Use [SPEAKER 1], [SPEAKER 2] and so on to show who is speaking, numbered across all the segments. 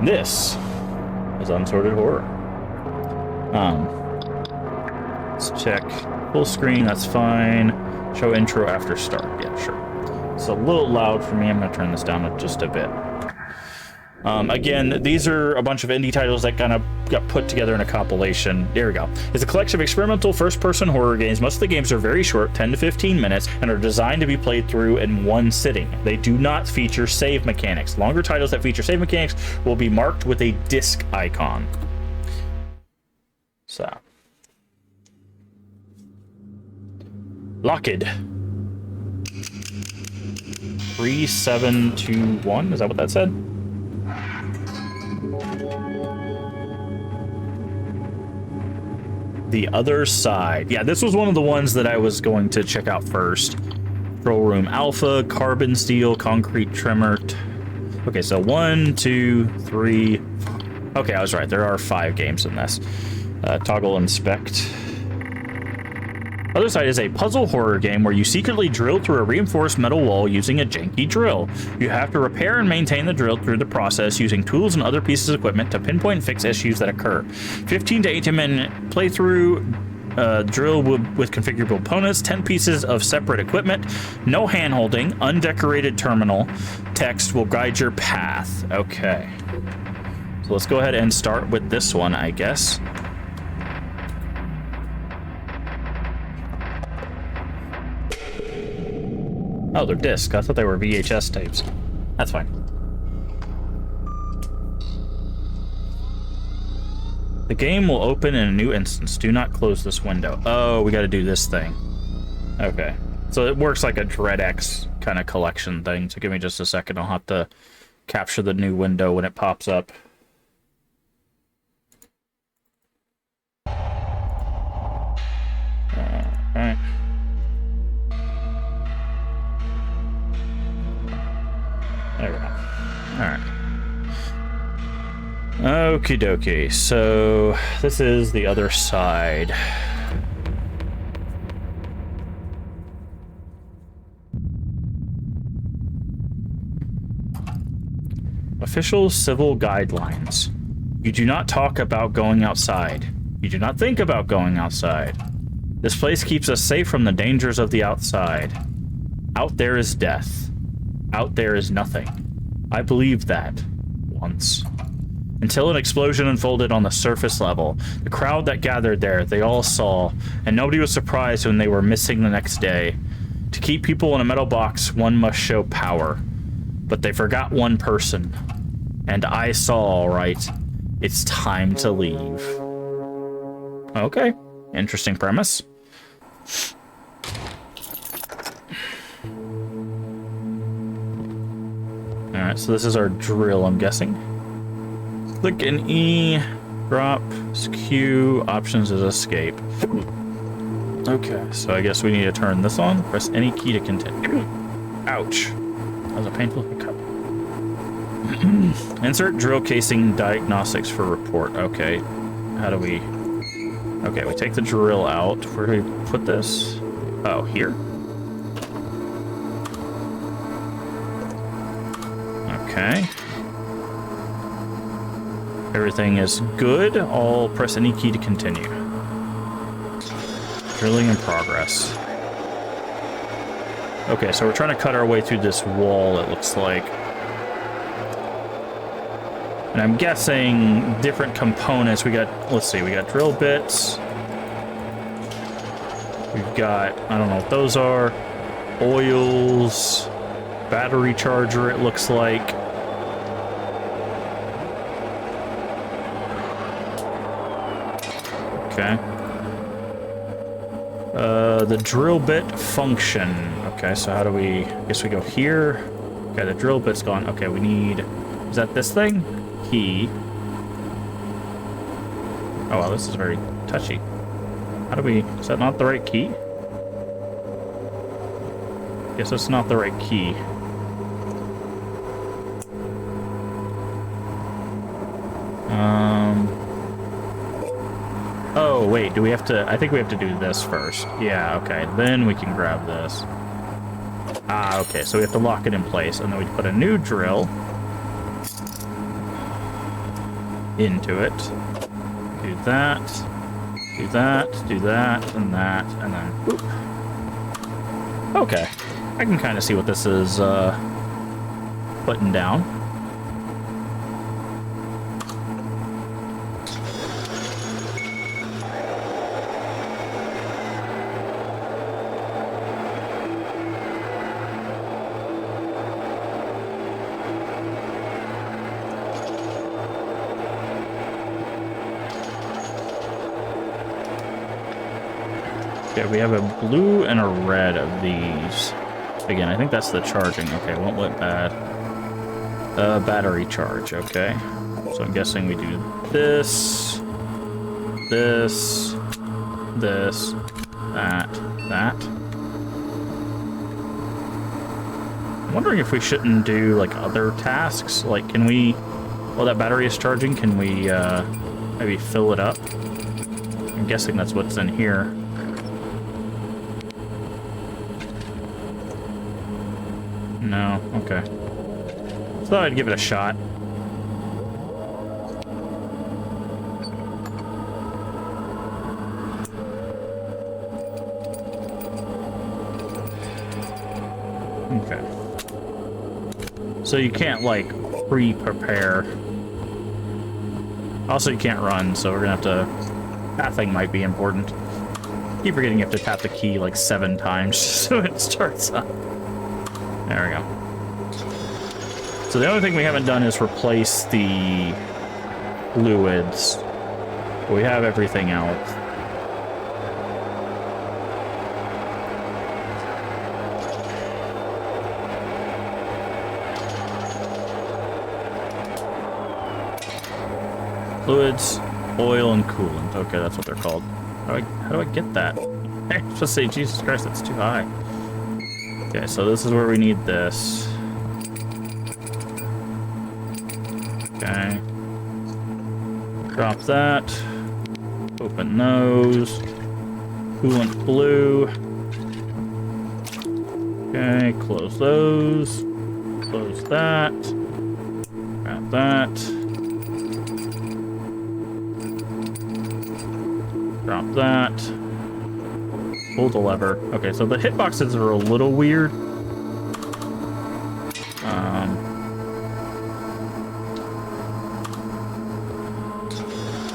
[SPEAKER 1] This is Unsorted Horror. Let's check full screen, that's fine. Show intro after start, yeah, sure. It's a little loud for me, I'm gonna turn this down just a bit. Again, these are a bunch of indie titles that kind of got put together in a compilation. There we go. It's a collection of experimental first-person horror games. Most of the games are very short, 10 to 15 minutes, and are designed to be played through in one sitting. They do not feature save mechanics. Longer titles that feature save mechanics will be marked with a disc icon. So. Locked. 3721, is that what that said? The Other Side. Yeah, this was one of the ones that I was going to check out first. Control Room Alpha, Carbon Steel, Concrete Tremor. Okay, so 1, 2, 3. Okay, I was right. There are 5 games in this. Toggle Inspect. Other Side is a puzzle horror game where you secretly drill through a reinforced metal wall using a janky drill. You have to repair and maintain the drill through the process using tools and other pieces of equipment to pinpoint and fix issues that occur. 15 to 18 minute playthrough, drill with configurable components, 10 pieces of separate equipment, no hand-holding, undecorated terminal. Text will guide your path. Okay. So let's go ahead and start with this one, I guess. Oh, they're discs. I thought they were VHS tapes. That's fine. The game will open in a new instance. Do not close this window. Oh, we got to do this thing. Okay. So it works like a DreadX kind of collection thing. So give me just a second. I'll have to capture the new window when it pops up. Alright. There we go. Alright. Okie dokie. So this is The Other Side. Official civil guidelines. You do not talk about going outside. You do not think about going outside. This place keeps us safe from the dangers of the outside. Out there is death. Out there is nothing. I believed that once. Until an explosion unfolded on the surface level. The crowd that gathered there, they all saw, and nobody was surprised when they were missing the next day. To keep people in a metal box, one must show power. But they forgot one person. And I saw, all right. It's time to leave. Okay. Interesting premise. Alright, so this is our drill, I'm guessing. Click an E, drop, Q, options is escape. Okay, so I guess we need to turn this on. Press any key to continue. Ouch. That was a painful hiccup. Insert drill casing diagnostics for report. Okay, how do we... Okay, we take the drill out. Where do we put this? Oh, here? Okay. Everything is good. I'll press any key to continue. Drilling in progress. Okay, so we're trying to cut our way through this wall, it looks like. And I'm guessing different components. We got, let's see, we got drill bits. We've got, I don't know what those are. Oils. Battery charger, it looks like. Okay. The drill bit function. Okay, so how do we... I guess we go here. Okay, the drill bit's gone. Okay, we need... Is that this thing? Key. Oh, wow, this is very touchy. How do we... Is that not the right key? Guess it's not the right key. Oh, wait, do we have to... I think we have to do this first. Yeah, okay, then we can grab this. Ah, okay, so we have to lock it in place, and then we put a new drill. into it. Do that, do that, do that, and then whoop. Okay, I can kind of see what this is putting down. Okay, we have a blue and a red of these. Again, I think that's the charging. Okay, won't let bad. Battery charge, okay. So I'm guessing we do this, this, this, that. I'm wondering if we shouldn't do, like, other tasks. Like, can we, while that battery is charging, can we, maybe fill it up? I'm guessing that's what's in here. No, okay. Thought I'd give it a shot. Okay. So you can't, like, pre-prepare. Also, you can't run, so we're gonna have to... Pathing might be important. Keep forgetting you have to tap the key, like, 7 times so it starts up. There we go. So the only thing we haven't done is replace the fluids. But we have everything else. Fluids, oil, and coolant. Okay, that's what they're called. How do I get that? I was supposed to say, Jesus Christ, that's too high. Okay, so this is where we need this. Okay. Drop that. Open those. Coolant blue. Okay, close those. Close that. Grab that. Drop that. Pull the lever. Okay, so the hitboxes are a little weird.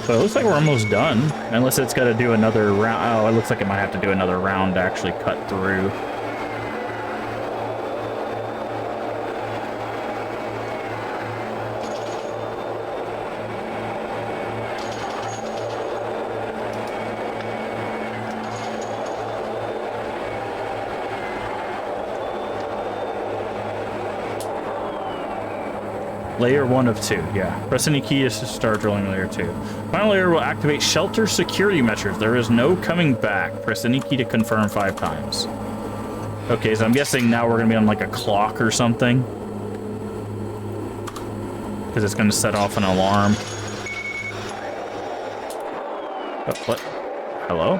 [SPEAKER 1] So it looks like we're almost done. Unless it's got to do another round. Oh, it looks like it might have to do another round to actually cut through. Layer 1 of 2, yeah. Press any key to start drilling layer 2. Final layer will activate shelter security measures. There is no coming back. Press any key to confirm 5 times. Okay, so I'm guessing now we're going to be on like a clock or something. Because it's going to set off an alarm. Oh, what? Hello?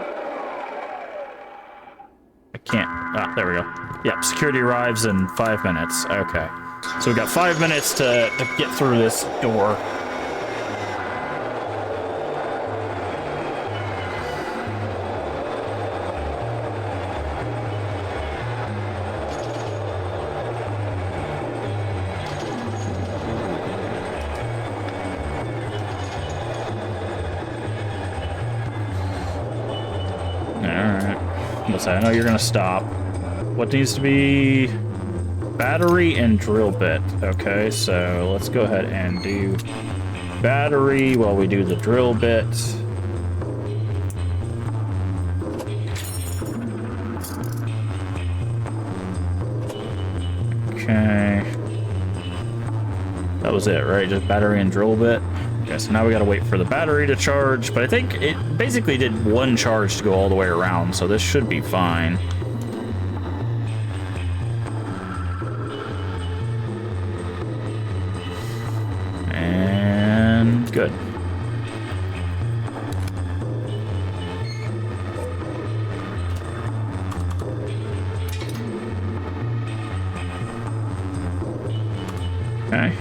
[SPEAKER 1] I can't. Ah, there we go. Yep, security arrives in 5 minutes. Okay. So we got 5 minutes to get through this door. Alright. I know you're gonna stop. What needs to be... Battery and drill bit. Okay, so let's go ahead and do battery while we do the drill bit. Okay. That was it, right? Just battery and drill bit. Okay, so now we gotta wait for the battery to charge, but I think it basically did 1 charge to go all the way around, so this should be fine. Good. Okay.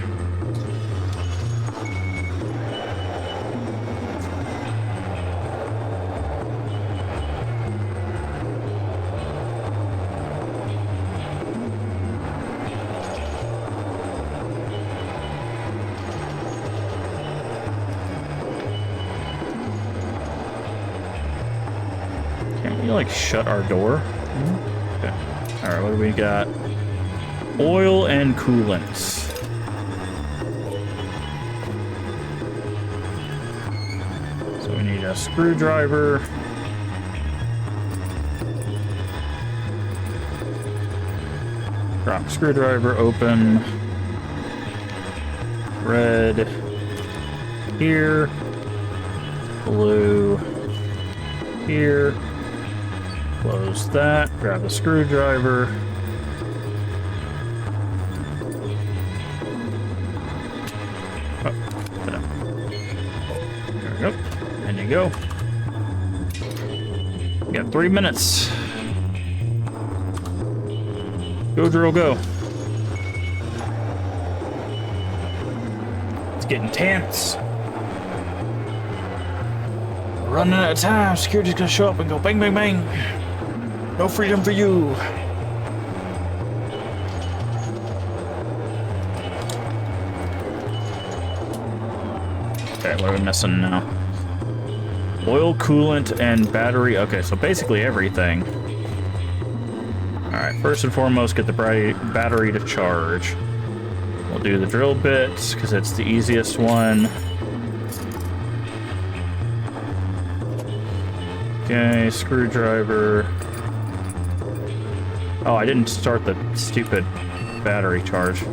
[SPEAKER 1] like shut our door? Okay. All right, what do we got? Oil and coolants. So we need a screwdriver. Drop screwdriver, open. Red here. Blue here. Close that. Grab the screwdriver. Oh, there we go. And you go. We got 3 minutes. Go, drill, go. It's getting tense. We're running out of time. Security's gonna show up and go bang, bang, bang. No freedom for you. Okay, what are we missing now? Oil, coolant, and battery. Okay, so basically everything. Alright, first and foremost, get the battery to charge. We'll do the drill bits, because it's the easiest one. Okay, screwdriver. Oh, I didn't start the stupid battery charge.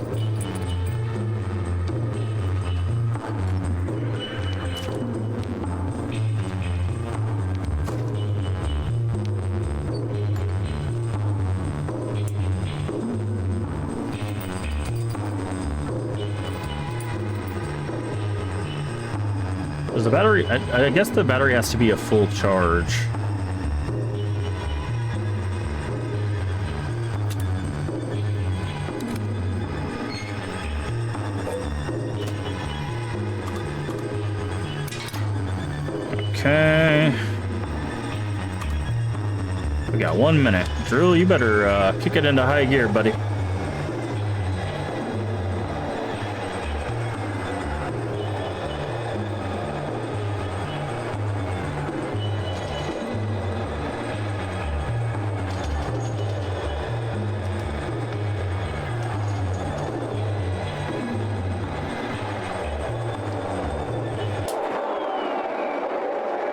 [SPEAKER 1] Does the battery... I guess the battery has to be a full charge. Okay. We got 1 minute. Drill, you better kick it into high gear, buddy.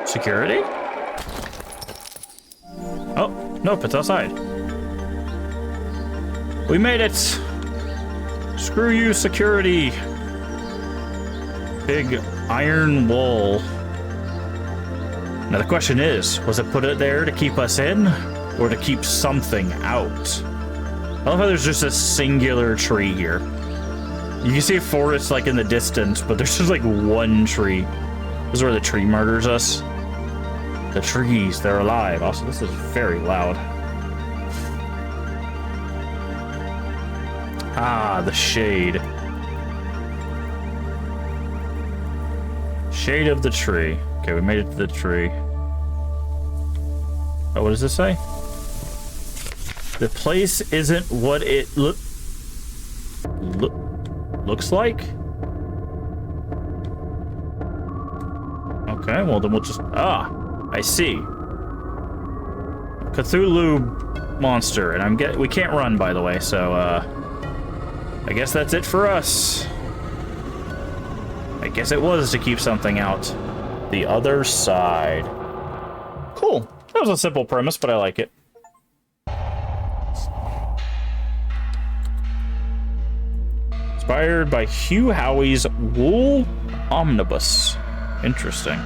[SPEAKER 1] Security? Oh, nope, it's outside. We made it! Screw you, security! Big iron wall. Now the question is, was it put it there to keep us in, or to keep something out? I love how there's just a singular tree here. You can see a forest like in the distance, but there's just like one tree. This is where the tree murders us. The trees, they're alive. Also, this is very loud. Ah, the shade. Shade of the tree. Okay, we made it to the tree. Oh, what does this say? The place isn't what it looks like? Okay, well then we'll just... Ah! I see. Cthulhu monster, and we can't run, by the way, so I guess that's it for us. I guess it was to keep something out. The other side. Cool. That was a simple premise, but I like it. Inspired by Hugh Howey's Wool Omnibus. Interesting.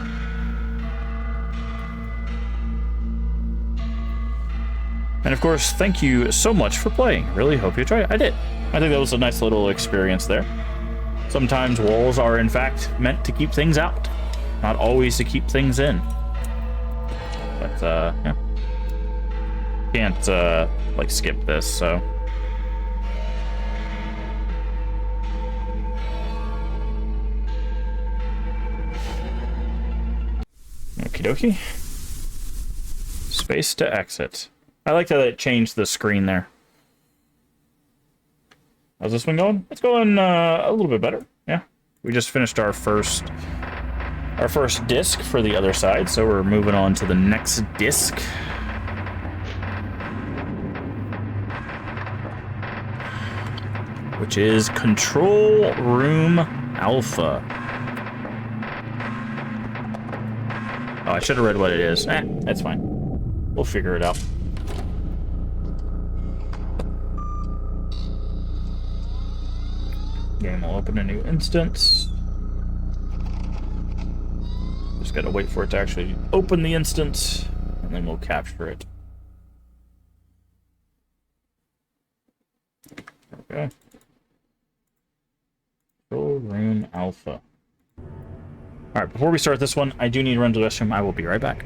[SPEAKER 1] And of course, thank you so much for playing. Really hope you enjoyed it. I did. I think that was a nice little experience there. Sometimes walls are in fact meant to keep things out, not always to keep things in. But yeah. Can't like skip this, so. Okie dokie. Space to exit. I like that it changed the screen there. How's this one going? It's going a little bit better. Yeah. We just finished our first disc for the other side, so we're moving on to the next disc. which is Control Room Alpha. Oh, I should have read what it is. That's fine. We'll figure it out. Game will open a new instance. Just gotta wait for it to actually open the instance, and then we'll capture it. Okay. Control Room Alpha. Alright, before we start this one, I do need to run to the restroom. I will be right back.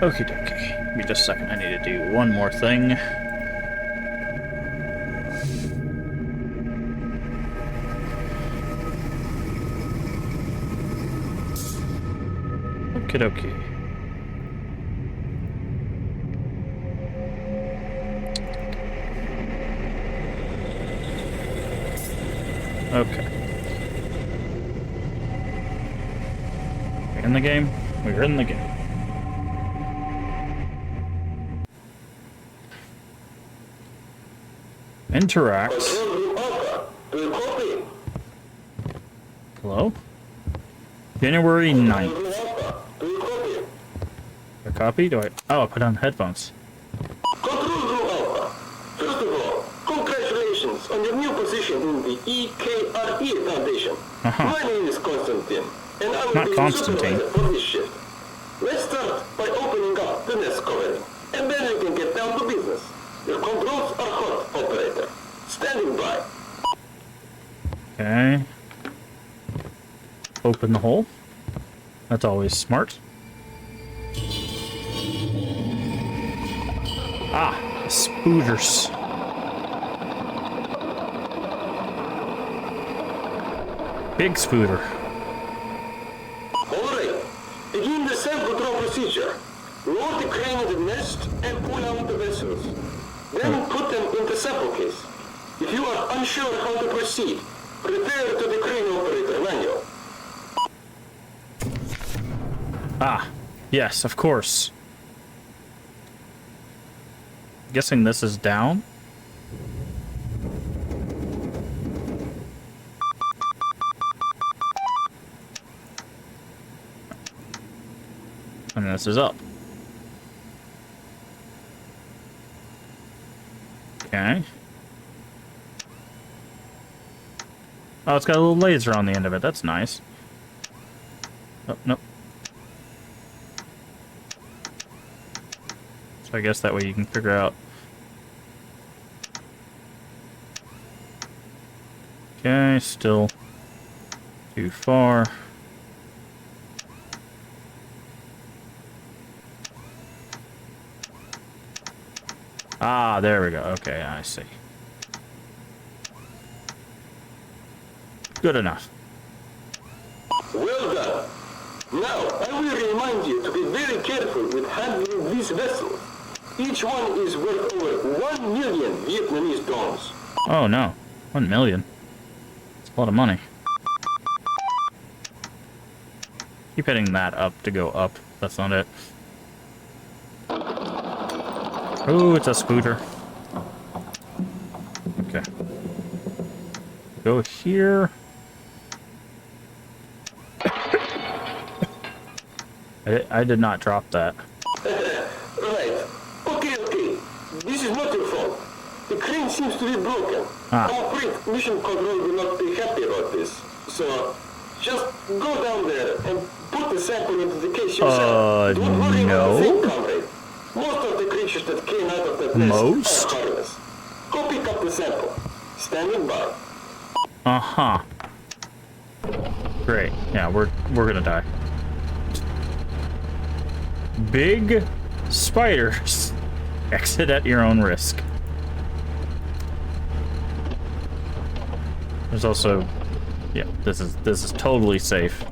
[SPEAKER 1] Okie dokie. Give me just a second. I need to do one more thing. Okie dokie. Okay. We're in the game. We're in the game. Interact. Hello? January 9th. A copy? Do I? Oh, I put on headphones.
[SPEAKER 2] Control Room Alpha. First of all, congratulations on your new position in the EKRE Foundation. My name is Constantine, and I will be your supervisor for this shift. Let's start by opening up the nest covering, and then we can get down to business. Your controls are hot, operator. Standing by.
[SPEAKER 1] Okay. Open the hole. That's always smart. Ah, spooters. Big spooter.
[SPEAKER 2] Alright. Begin the self-control procedure. Lower the crane of the nest and pull out the vessels. Then put them in the sample case. If you are unsure how to proceed, refer to the crane operator manual.
[SPEAKER 1] Ah, yes, of course. Guessing this is down? And this is up. Okay. Oh, it's got a little laser on the end of it. That's nice. Oh, nope. So I guess that way you can figure out. Okay, still too far. Ah, there we go. Okay, I see. Good enough.
[SPEAKER 2] Well done. Now, I will remind you to be very careful with handling these vessels. Each one is worth over 1 million Vietnamese dons.
[SPEAKER 1] Oh no, 1 million. That's a lot of money. Keep hitting that up to go up. That's not it. Oh, it's a scooter. Okay. Go here.
[SPEAKER 2] Right.
[SPEAKER 1] I did not drop that.
[SPEAKER 2] seems to be broken. I'm afraid mission control will not be happy about this. So, just go down there and put the sample into the case yourself. Don't worry about the thing, comrade. Most of the creatures that came out of that nest are harmless. Go pick up the sample. Standing by.
[SPEAKER 1] Uh-huh. Great. Yeah, we're gonna die. Big spiders. Exit at your own risk. There's also, yeah, this is totally safe.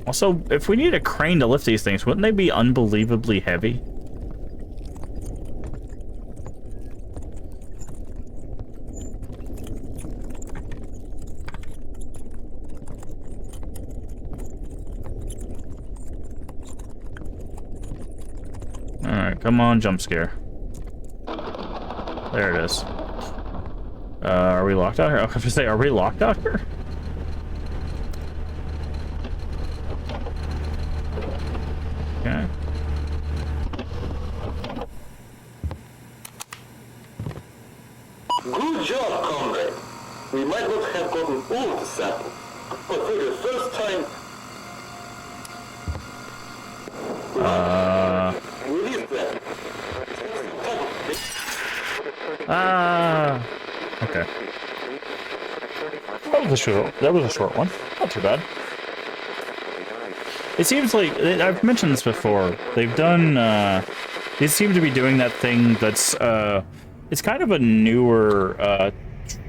[SPEAKER 1] Also, if we need a crane to lift these things, wouldn't they be unbelievably heavy? Alright, come on, jump scare. There it is. Are we locked out here? I was gonna say, are we locked out here? Okay.
[SPEAKER 2] Good job, comrade. We might not have gotten all the sample, but for the first time... Release that.
[SPEAKER 1] Okay. That was a short one. Not too bad. It seems like, I've mentioned this before, they've done, they seem to be doing that thing that's, it's kind of a newer,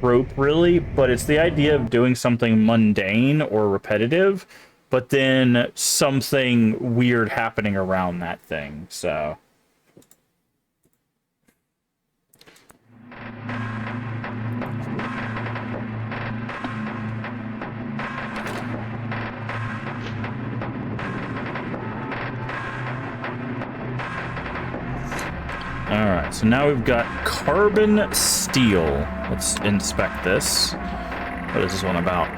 [SPEAKER 1] trope, really, but it's the idea of doing something mundane or repetitive, but then something weird happening around that thing, so... Alright, so now we've got carbon steel. Let's inspect this. What is this one about?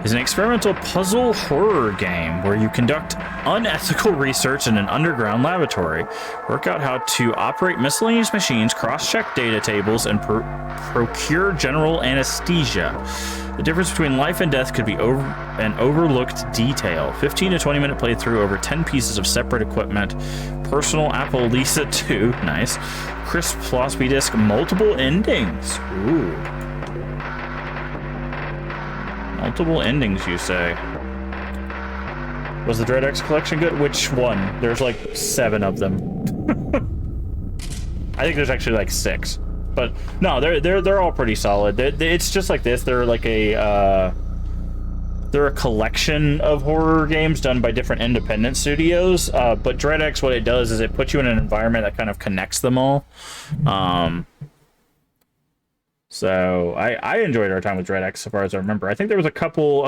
[SPEAKER 1] It's an experimental puzzle horror game where you conduct unethical research in an underground laboratory, work out how to operate miscellaneous machines, cross-check data tables, and procure general anesthesia. The difference between life and death could be an overlooked detail. 15 to 20 minute playthrough over 10 pieces of separate equipment. Personal Apple Lisa 2, nice. Crisp floppy disk, multiple endings. Ooh. Multiple endings, you say. Was the DreadX collection good? Which one? There's like 7 of them. I think there's actually like 6. But no, they're all pretty solid. It's just like this. They're like they're a collection of horror games done by different independent studios. But DreadX, what it does is it puts you in an environment that kind of connects them all. So I enjoyed our time with DreadX so far as I remember. I think there was a couple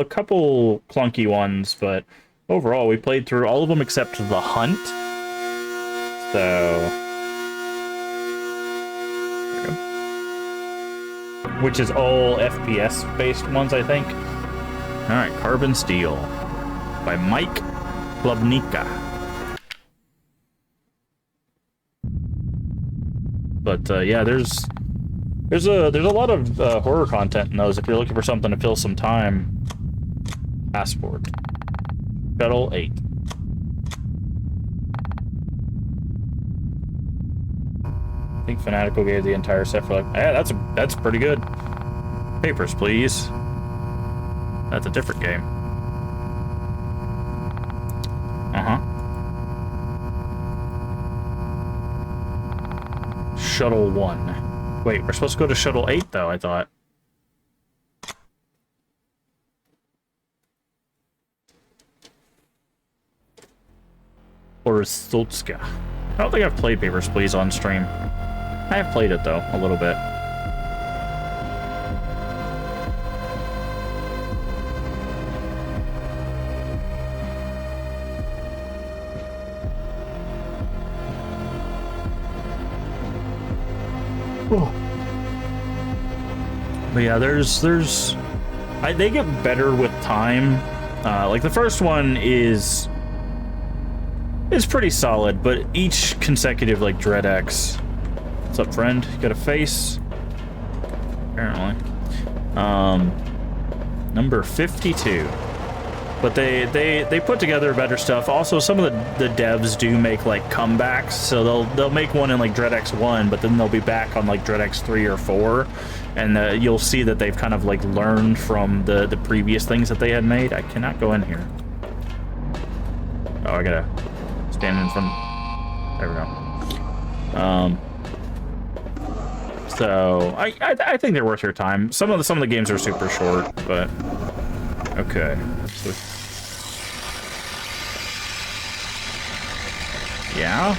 [SPEAKER 1] clunky ones, but overall we played through all of them except The Hunt. So. Which is all FPS-based ones, I think. Alright, Carbon Steel by Mike Klubnika. But yeah, there's a lot of horror content in those if you're looking for something to fill some time. Passport. Shuttle 8. I think Fanatical gave the entire set for like, yeah, that's pretty good. Papers, please. That's a different game. Shuttle 1. Wait, we're supposed to go to Shuttle 8, though, I thought. Orstotska. I don't think I've played Papers, Please on stream. I have played it, though, a little bit. But yeah, they get better with time. Like the first one is pretty solid, but each consecutive like DreadX What's up, friend? You got a face? Apparently. Number 52. But they put together better stuff. Also, some of the devs do make like comebacks, so they'll make one in like DreadX 1, but then they'll be back on like DreadX 3 or 4, and you'll see that they've kind of like learned from the previous things that they had made. I cannot go in here. Oh, I gotta stand in front. There we go. So I think they're worth your time. Some of the games are super short, but okay. So, yeah.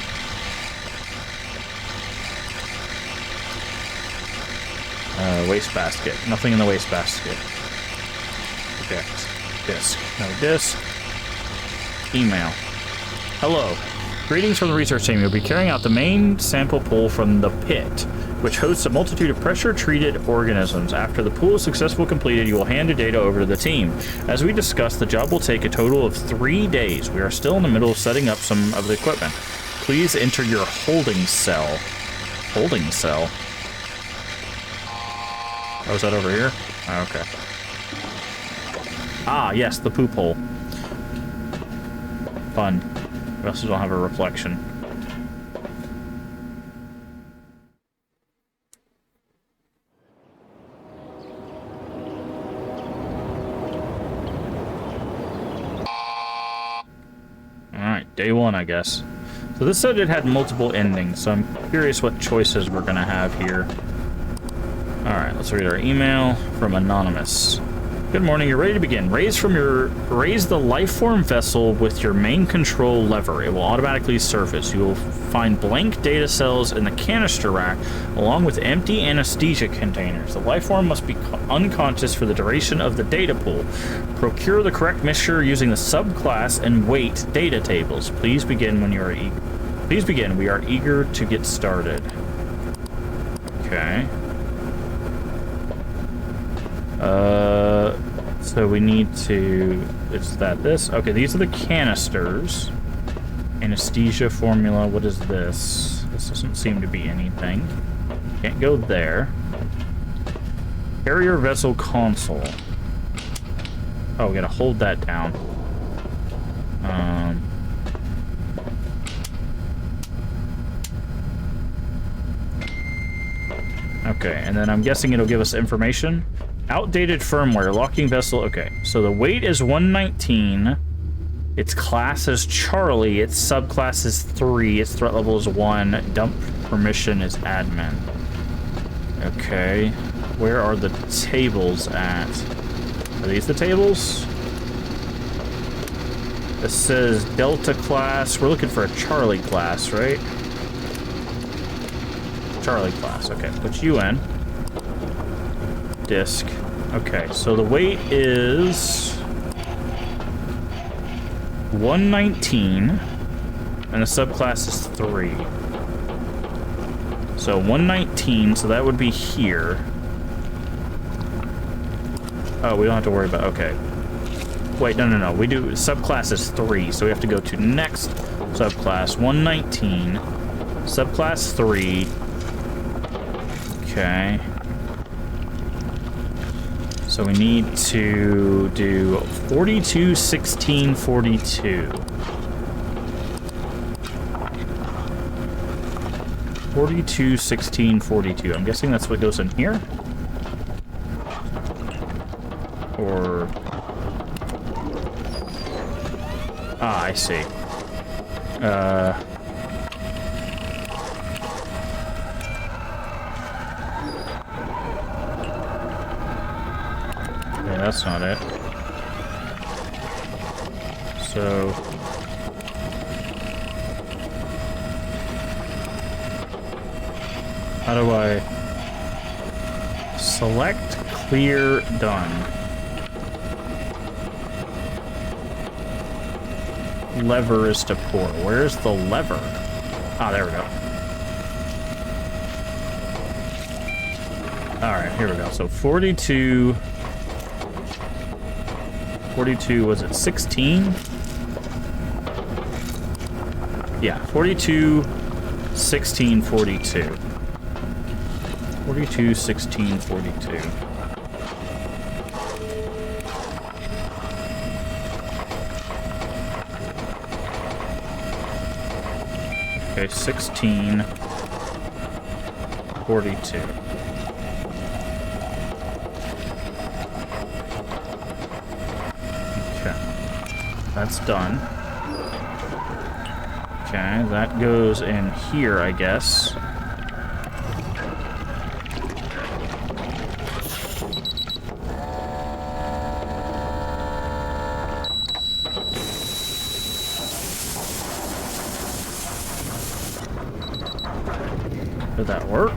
[SPEAKER 1] Wastebasket. Nothing in the wastebasket. Okay. Disk. No disk. Email. Hello. Greetings from the research team. You'll be carrying out the main sample pool from the pit, which hosts a multitude of pressure-treated organisms. After the pool is successfully completed, you will hand the data over to the team. As we discussed, the job will take a total of 3 days. We are still in the middle of setting up some of the equipment. Please enter your holding cell. Holding cell? Oh, is that over here? Oh, okay. Ah, yes, the poop hole. Fun. We also don't have a reflection. Alright, day one, I guess. So this said it had multiple endings, so I'm curious what choices we're gonna have here. Alright, let's read our email from Anonymous. Good morning, you're ready to begin. Raise the lifeform vessel with your main control lever. It will automatically surface. You will find blank data cells in the canister rack, along with empty anesthesia containers. The lifeform must be unconscious for the duration of the data pool. Procure the correct mixture using the subclass and weight data tables. Please begin when you are eager. Please begin. We are eager to get started. Okay. So we need to, this? Okay, these are the canisters. Anesthesia formula, what is this? This doesn't seem to be anything. Can't go there. Carrier vessel console. Oh, we gotta hold that down. Okay, and then I'm guessing it'll give us information. Outdated firmware, locking vessel. Okay, so the weight is 119. Its class is Charlie. Its subclass is 3. Its threat level is 1. Dump permission is admin. Okay, where are the tables at? Are these the tables? This says Delta class. We're looking for a Charlie class, right? Charlie class. Okay, put you in. Disk. Okay, so the weight is 119, and the subclass is 3. So 119, so that would be here. Oh, we don't have to worry about, okay. Wait, no. We do, subclass is 3, so we have to go to next subclass, 119, subclass 3. Okay. So we need to do 42, 16, 42. 42, 16, 42. I'm guessing that's what goes in here? Or... Ah, I see. That's not it. So... how do I... select, clear, done. Lever is to pour. Where's the lever? Ah, there we go. Alright, here we go. So 42... 42, was it 16? Yeah, 42, 16, 42. 42, 16, 42. Okay, 16, 42. Okay, that's done. Okay, that goes in here, I guess. Did that work?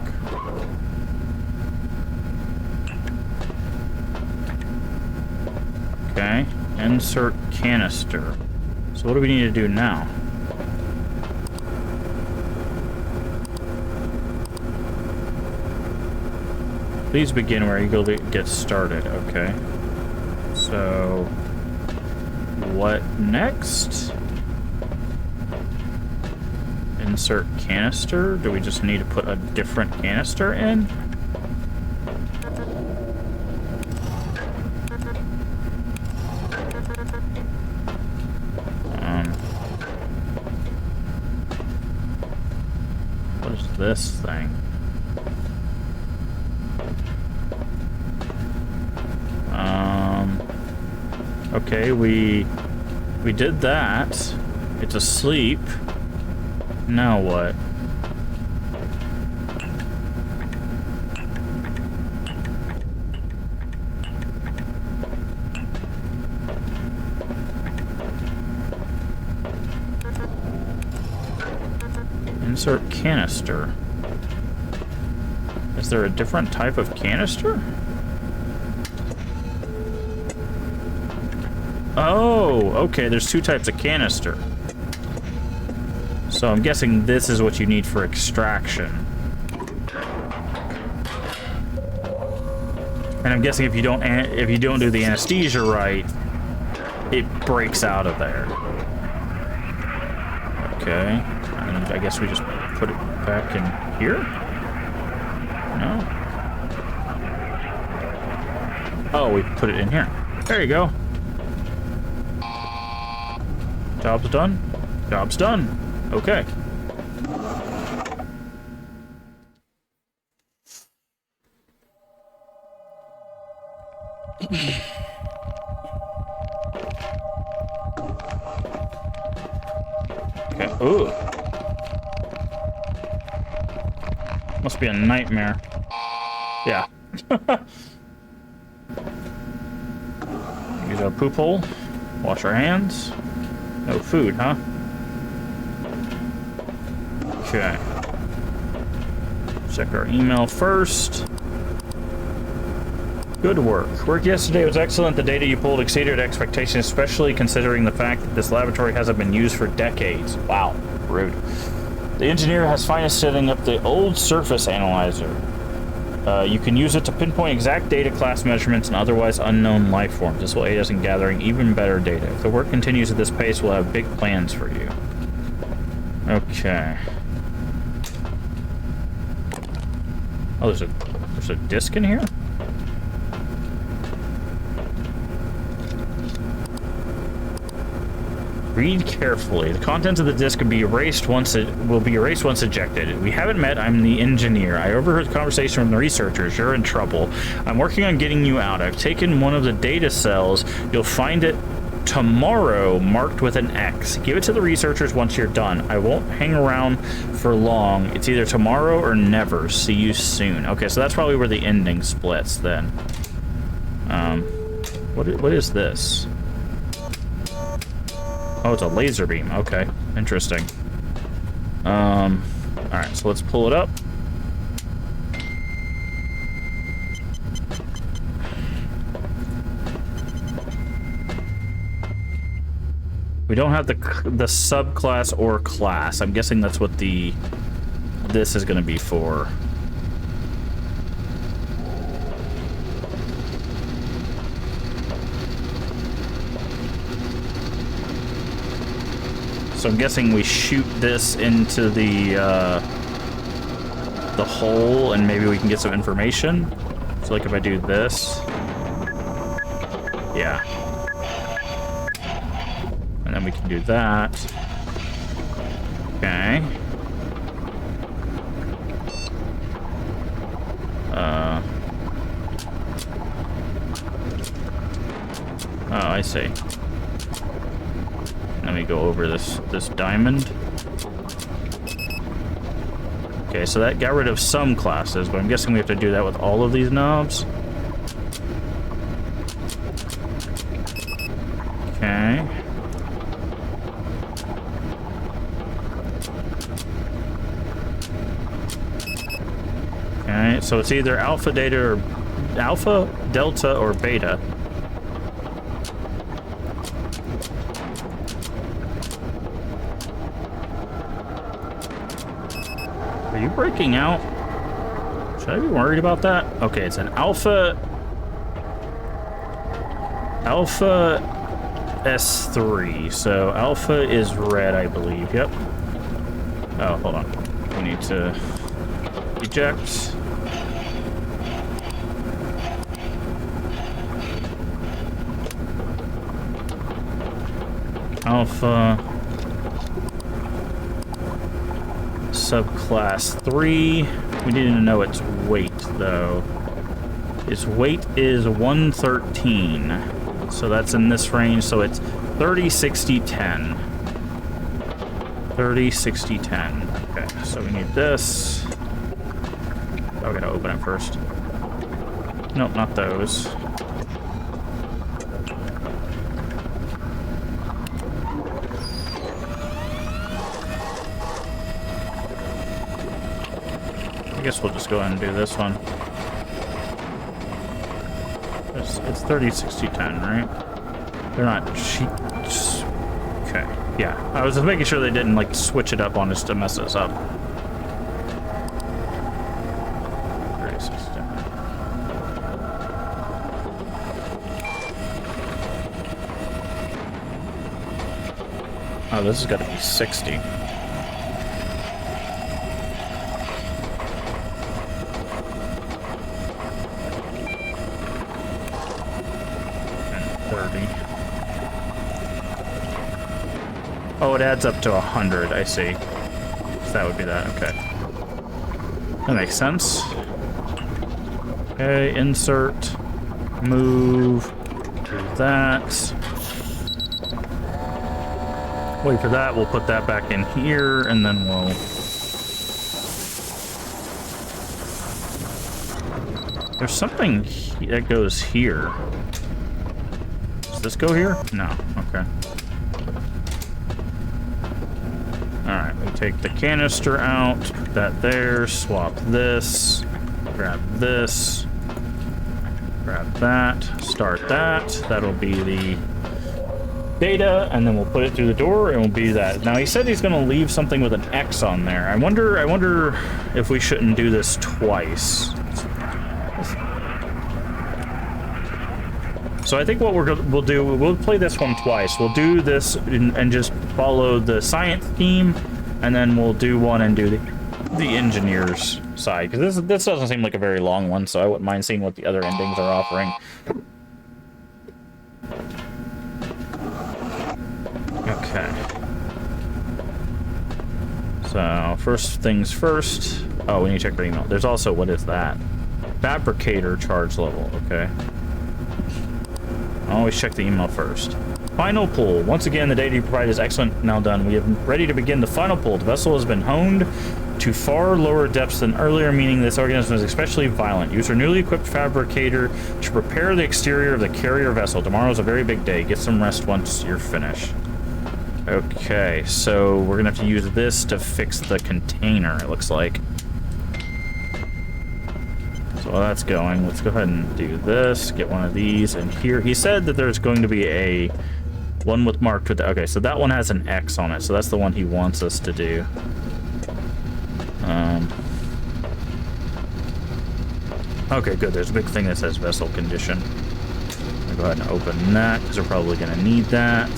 [SPEAKER 1] Okay, insert canister. So what do we need to do now? Please begin where Eagle gets started. Okay. So, what next? Insert canister? Do we just need to put a different canister in? What is this thing? Okay, we did that. It's asleep. Now what? Insert canister. Is there a different type of canister? Oh, okay, there's two types of canister. So I'm guessing this is what you need for extraction. And I'm guessing if you don't do the anesthesia right, it breaks out of there. Okay, and I guess we just put it back in here? No? Oh, we put it in here. There you go. Job's done. Job's done. Okay. Okay. Ooh. Must be a nightmare. Yeah. Use our poop hole. Wash our hands. No food, huh? Okay. Check our email first. Good work. Work yesterday was excellent. The data you pulled exceeded expectations, especially considering the fact that this laboratory hasn't been used for decades. Wow. Rude. The engineer has finally setting up the old surface analyzer. You can use it to pinpoint exact data class measurements and otherwise unknown life forms. This will aid us in gathering even better data. If the work continues at this pace, we'll have big plans for you. Okay. Oh, there's a disc in here? Read carefully. The contents of the disc will be erased once ejected. We haven't met. I'm the engineer. I overheard the conversation from the researchers. You're in trouble. I'm working on getting you out. I've taken one of the data cells. You'll find it tomorrow marked with an X. Give it to the researchers once you're done. I won't hang around for long. It's either tomorrow or never. See you soon. Okay, so that's probably where the ending splits then. What is this? Oh, it's a laser beam. Okay, interesting. Alright, so let's pull it up. We don't have the subclass or class. I'm guessing that's what this is going to be for. So I'm guessing we shoot this into the the hole and maybe we can get some information. So like if I do this. Yeah. And then we can do that. Okay. Oh, I see. Let me go over this diamond. Okay, so that got rid of some classes, but I'm guessing we have to do that with all of these knobs. Okay. Okay, so it's either alpha, delta, or beta. Are you breaking out? Should I be worried about that? Okay, it's an alpha S3. So alpha is red, I believe. Yep. Oh, hold on. We need to eject. Alpha subclass 3. We need to know its weight though. Its weight is 113. So that's in this range, so it's 30, 60, 10. 30, 60, 10. Okay, so we need this. Oh, we gotta open it first. Nope, not those. I guess we'll just go ahead and do this one. It's 30, 60, 10, right? They're not cheap. Okay, yeah. I was just making sure they didn't, like, switch it up on us to mess us up. 30, 60, 10. Oh, this has got to be 60. Oh, it adds up to 100, I see. So that would be that, okay. That makes sense. Okay, insert, move, do that. Wait for that, we'll put that back in here, and then we'll... There's something that goes here. Does this go here? No, okay. Alright, we take the canister out, put that there, swap this, grab this, grab that, start that. That'll be the data, and then we'll put it through the door, and we'll be that. Now, he said he's going to leave something with an X on there. I wonder if we shouldn't do this twice. So I think what we'll play this one twice. We'll do this and just follow the science theme, and then we'll do one and do the engineer's side, because this doesn't seem like a very long one, so I wouldn't mind seeing what the other endings are offering. Okay. So first things first. Oh, we need to check the email. There's also, what is that? Fabricator charge level. Okay. Always check the email first. Final pull. Once again, the data you provide is excellent. Now done. We are ready to begin the final pull. The vessel has been honed to far lower depths than earlier, meaning this organism is especially violent. Use your newly equipped fabricator to prepare the exterior of the carrier vessel. Tomorrow's a very big day. Get some rest once you're finished. Okay, so we're gonna have to use this to fix the container, it looks like. So while that's going, let's go ahead and do this, get one of these, and here, he said that there's going to be a one with marked with, okay, so that one has an X on it, so that's the one he wants us to do. Okay, good, there's a big thing that says vessel condition. I'll go ahead and open that, because we're probably going to need that.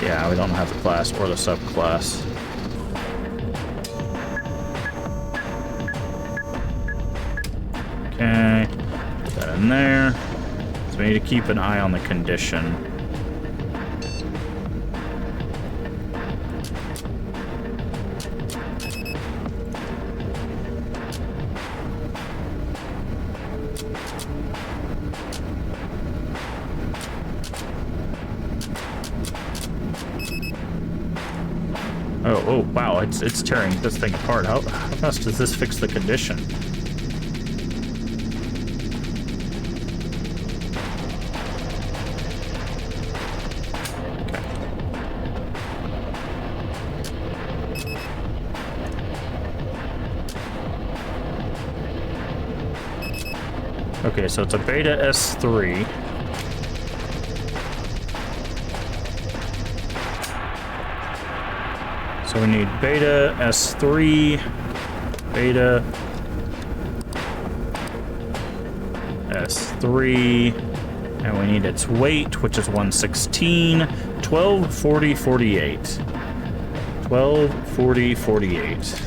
[SPEAKER 1] Yeah, we don't have the class or the subclass. Okay. Put that in there. So we need to keep an eye on the condition. Oh, wow, it's tearing this thing apart. How fast does this fix the condition? Okay, so it's a beta S3. So we need beta S3, beta S3, and we need its weight, which is 116, 12, 40, 48. 12, 40, 48.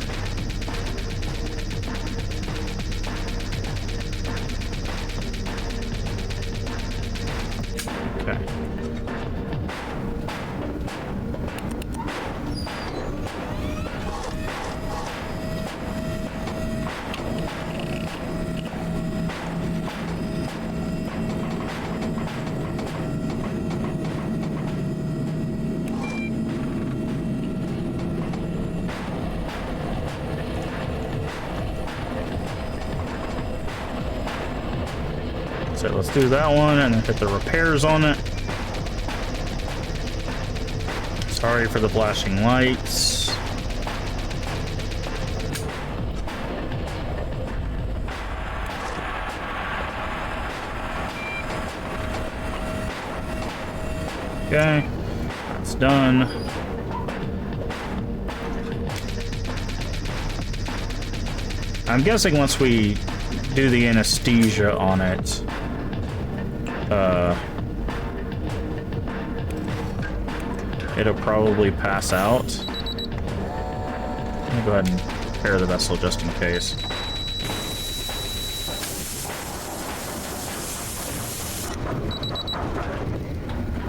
[SPEAKER 1] So let's do that one and then hit the repairs on it. Sorry for the flashing lights. Okay, that's done. I'm guessing once we do the anesthesia on it, it'll probably pass out. Let me go ahead and repair the vessel just in case.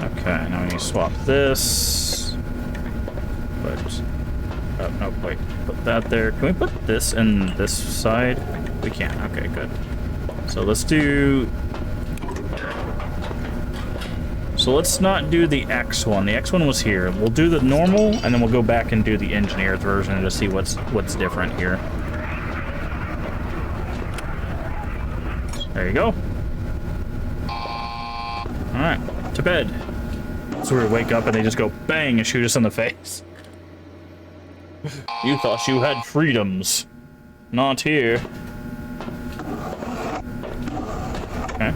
[SPEAKER 1] Okay, now we need to swap this. But, oh, no, wait. Put that there. Can we put this in this side? We can. Okay, good. So let's do... So let's not do the X one. The X one was here. We'll do the normal, and then we'll go back and do the engineered version to see what's different here. There you go. Alright, to bed. So we wake up and they just go bang and shoot us in the face. You thought you had freedoms. Not here. Okay.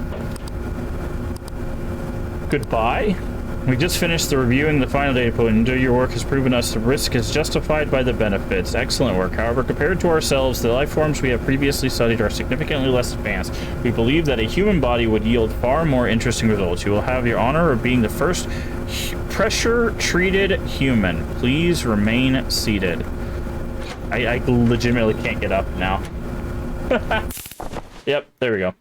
[SPEAKER 1] Goodbye. We just finished the reviewing the final data point. Your work has proven us the risk is justified by the benefits. Excellent work. However, compared to ourselves, the life forms we have previously studied are significantly less advanced. We believe that a human body would yield far more interesting results. You will have your honor of being the first pressure-treated human. Please remain seated. I legitimately can't get up now. Yep, there we go.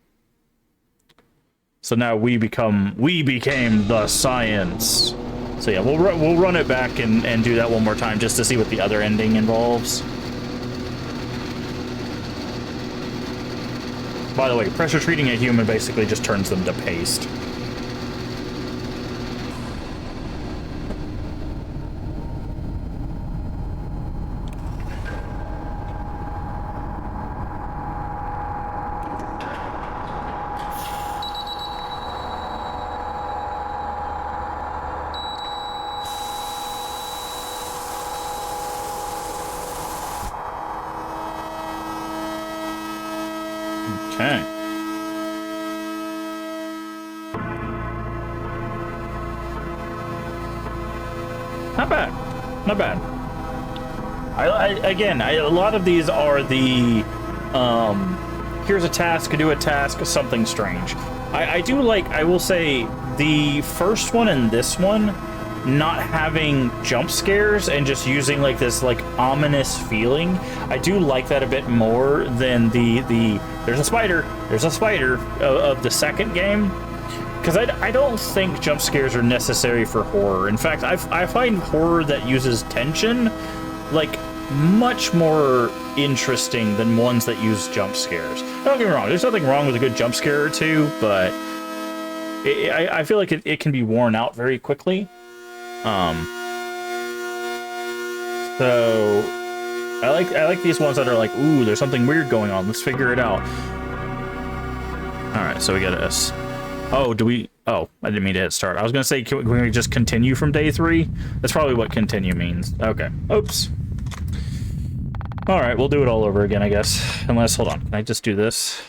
[SPEAKER 1] So now we became the science. So yeah, we'll run it back and do that one more time just to see what the other ending involves. By the way, pressure treating a human basically just turns them to paste. Okay. Not bad. Not bad. Again, a lot of these are the, here's a task, do a task, something strange. I do like, I will say, the first one and this one not having jump scares and just using like this like ominous feeling. I do like that a bit more than the there's a spider of the second game. Because I don't think jump scares are necessary for horror. In fact, I find horror that uses tension like much more interesting than ones that use jump scares. Don't get me wrong, there's nothing wrong with a good jump scare or two, but I feel like it can be worn out very quickly. So I like these ones that are like, ooh, there's something weird going on. Let's figure it out. All right, so we got this. Oh, do we? Oh, I didn't mean to hit start. I was gonna say, can we just continue from day 3? That's probably what continue means. Okay. Oops. All right, we'll do it all over again, I guess. Unless, hold on, can I just do this?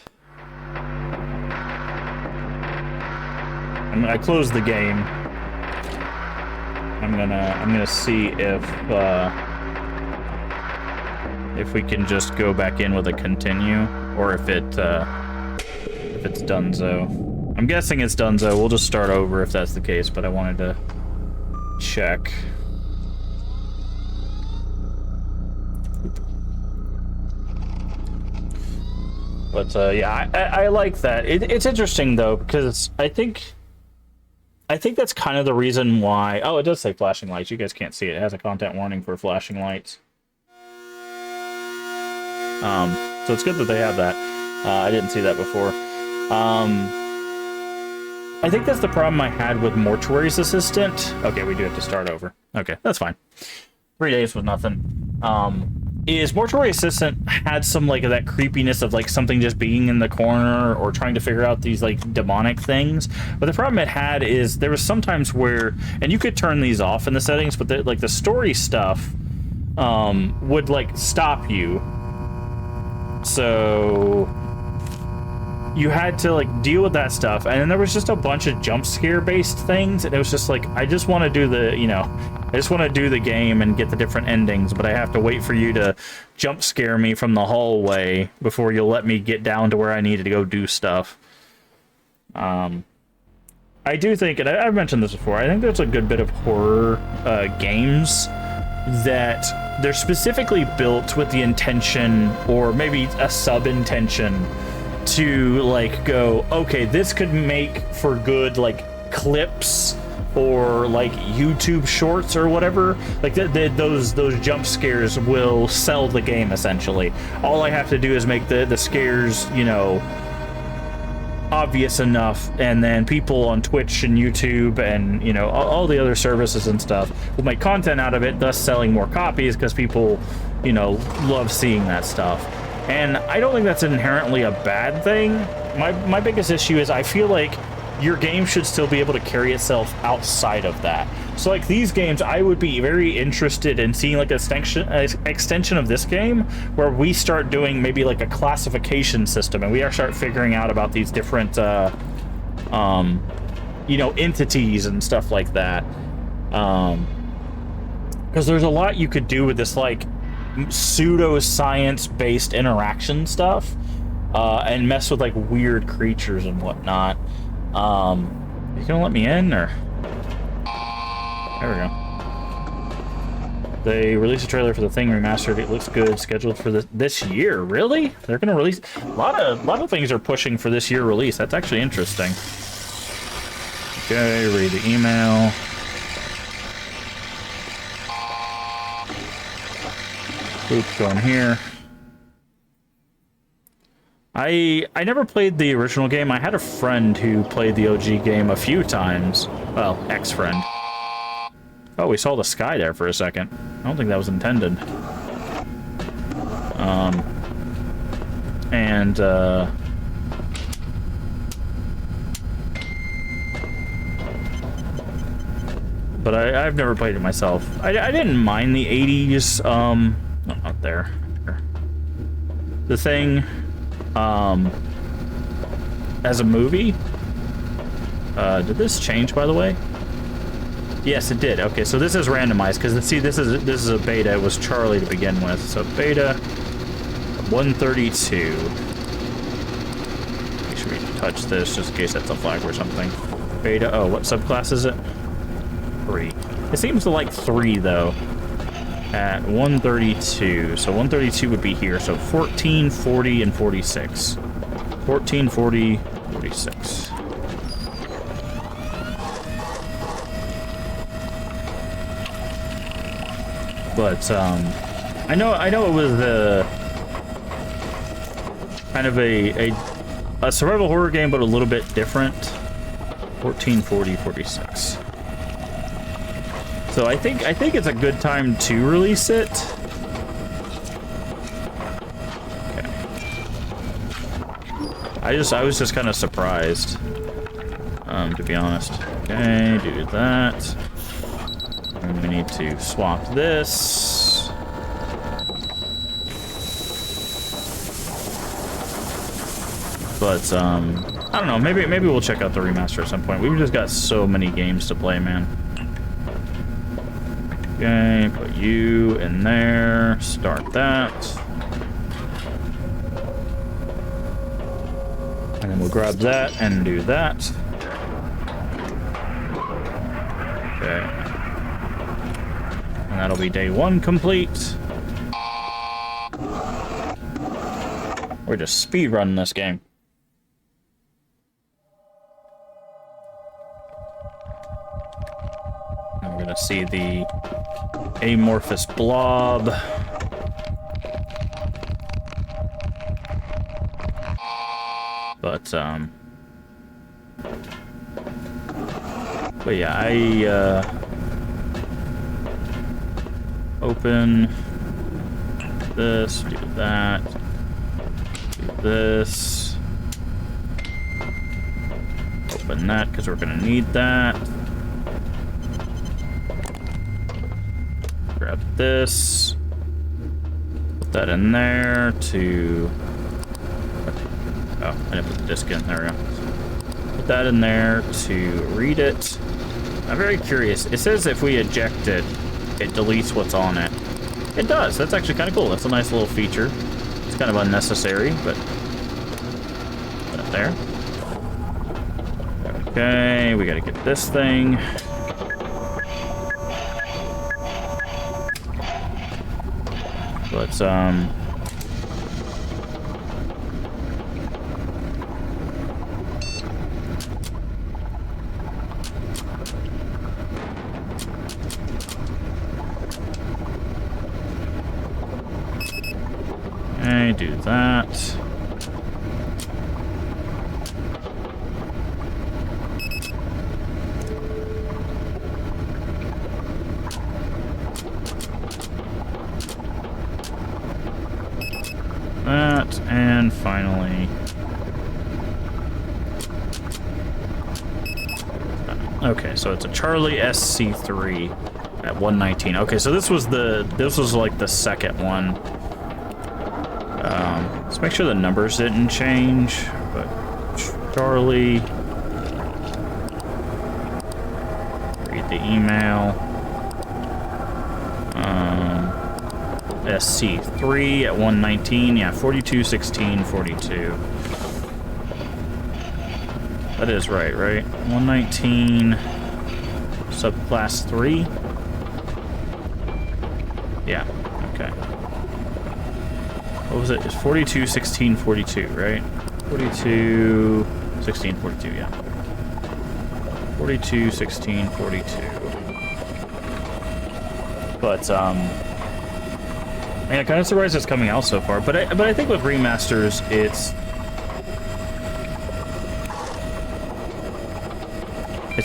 [SPEAKER 1] I closed the game. I'm gonna see if we can just go back in with a continue, or if it's donezo. I'm guessing it's donezo. We'll just start over if that's the case, but I wanted to check. But yeah, I like that. It's interesting though, because I think that's kind of the reason why. Oh, it does say flashing lights. You guys can't see it. It has a content warning for flashing lights. So it's good that they have that. I didn't see that before. I think that's the problem I had with Mortuary's Assistant. Okay, we do have to start over. Okay, that's fine. 3 days was nothing. Is Mortuary Assistant had some like of that creepiness of like something just being in the corner or trying to figure out these like demonic things. But the problem it had is there was sometimes where, and you could turn these off in the settings, but like the story stuff would like stop you. So you had to like deal with that stuff, and then there was just a bunch of jump scare based things, and it was just like, I just want to do the, you know, I just want to do the game and get the different endings, but I have to wait for you to jump scare me from the hallway before you'll let me get down to where I needed to go do stuff. I do think, and I've mentioned this before, I think there's a good bit of horror games that they're specifically built with the intention, or maybe a sub-intention, to like go, okay, this could make for good like clips or like YouTube shorts or whatever. Like those jump scares will sell the game essentially. All I have to do is make the scares, you know, obvious enough, and then people on Twitch and YouTube and, you know, all the other services and stuff will make content out of it, thus selling more copies because people, you know, love seeing that stuff. And I don't think that's inherently a bad thing. My biggest issue is I feel like your game should still be able to carry itself outside of that. So like these games, I would be very interested in seeing like an extension of this game where we start doing maybe like a classification system, and we start figuring out about these different you know, entities and stuff like that. Because there's a lot you could do with this like pseudo-science based interaction stuff, and mess with like weird creatures and whatnot. You gonna let me in, or there we go. They released a trailer for The Thing remastered. It looks good. Scheduled for this year. Really? They're gonna release a lot of things are pushing for this year release. That's actually interesting. Okay, read the email. Oops, going here. I never played the original game. I had a friend who played the OG game a few times. Well, ex-friend. Oh, we saw the sky there for a second. I don't think that was intended. But I've never played it myself. I didn't mind the 80s, no, not there. The Thing, as a movie. Did this change, by the way? Yes, it did. Okay, so this is randomized, because see, this is a beta. It was Charlie to begin with. So beta 132. Make sure we touch this, just in case that's a flag or something. Beta, oh, what subclass is it? 3. It seems to like 3 though. At 132. So 132 would be here. So 14, 40, and 46. 14, 40, 46. But I know it was kind of a survival horror game, but a little bit different. 14, 40, 46. So I think it's a good time to release it. Okay. I was just kind of surprised, to be honest. Okay, do that. And we need to swap this. But I don't know. Maybe we'll check out the remaster at some point. We've just got so many games to play, man. Okay, put you in there. Start that. And then we'll grab that and do that. Okay. And that'll be day 1 complete. We're just speed running this game. And we're gonna see the amorphous blob. But yeah, I open this, do that, do this, open that because we're gonna need that. Grab this, put that in there to, oh, I didn't put the disc in, there we go. Put that in there to read it. I'm very curious. It says if we eject it, it deletes what's on it. It does. That's actually kind of cool. That's a nice little feature. It's kind of unnecessary, but put it there. Okay, we gotta get this thing. Let's okay, do that. That, and finally okay, so it's a Charlie SC3 at 119. Okay, so this was like the second one. Let's make sure the numbers didn't change, but Charlie, read the email. SC3 at 119, yeah, 42, 16, 42. That is right? 119, subclass 3? Yeah, okay. What was it? It's 42, 16, 42, right? 42, 16, 42, yeah. 42, 16, 42. But, yeah, kind of surprised it's coming out so far, but I think with remasters, it's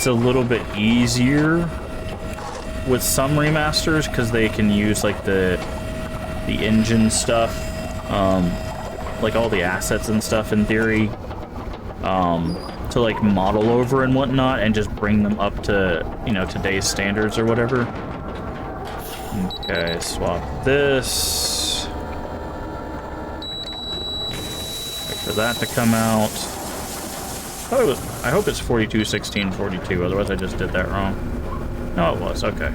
[SPEAKER 1] a little bit easier with some remasters because they can use like the engine stuff, like all the assets and stuff in theory, to like model over and whatnot, and just bring them up to, you know, today's standards or whatever. Okay, swap this. Wait for that to come out. I hope it's 42, 16, 42, otherwise I just did that wrong. No, it was, okay.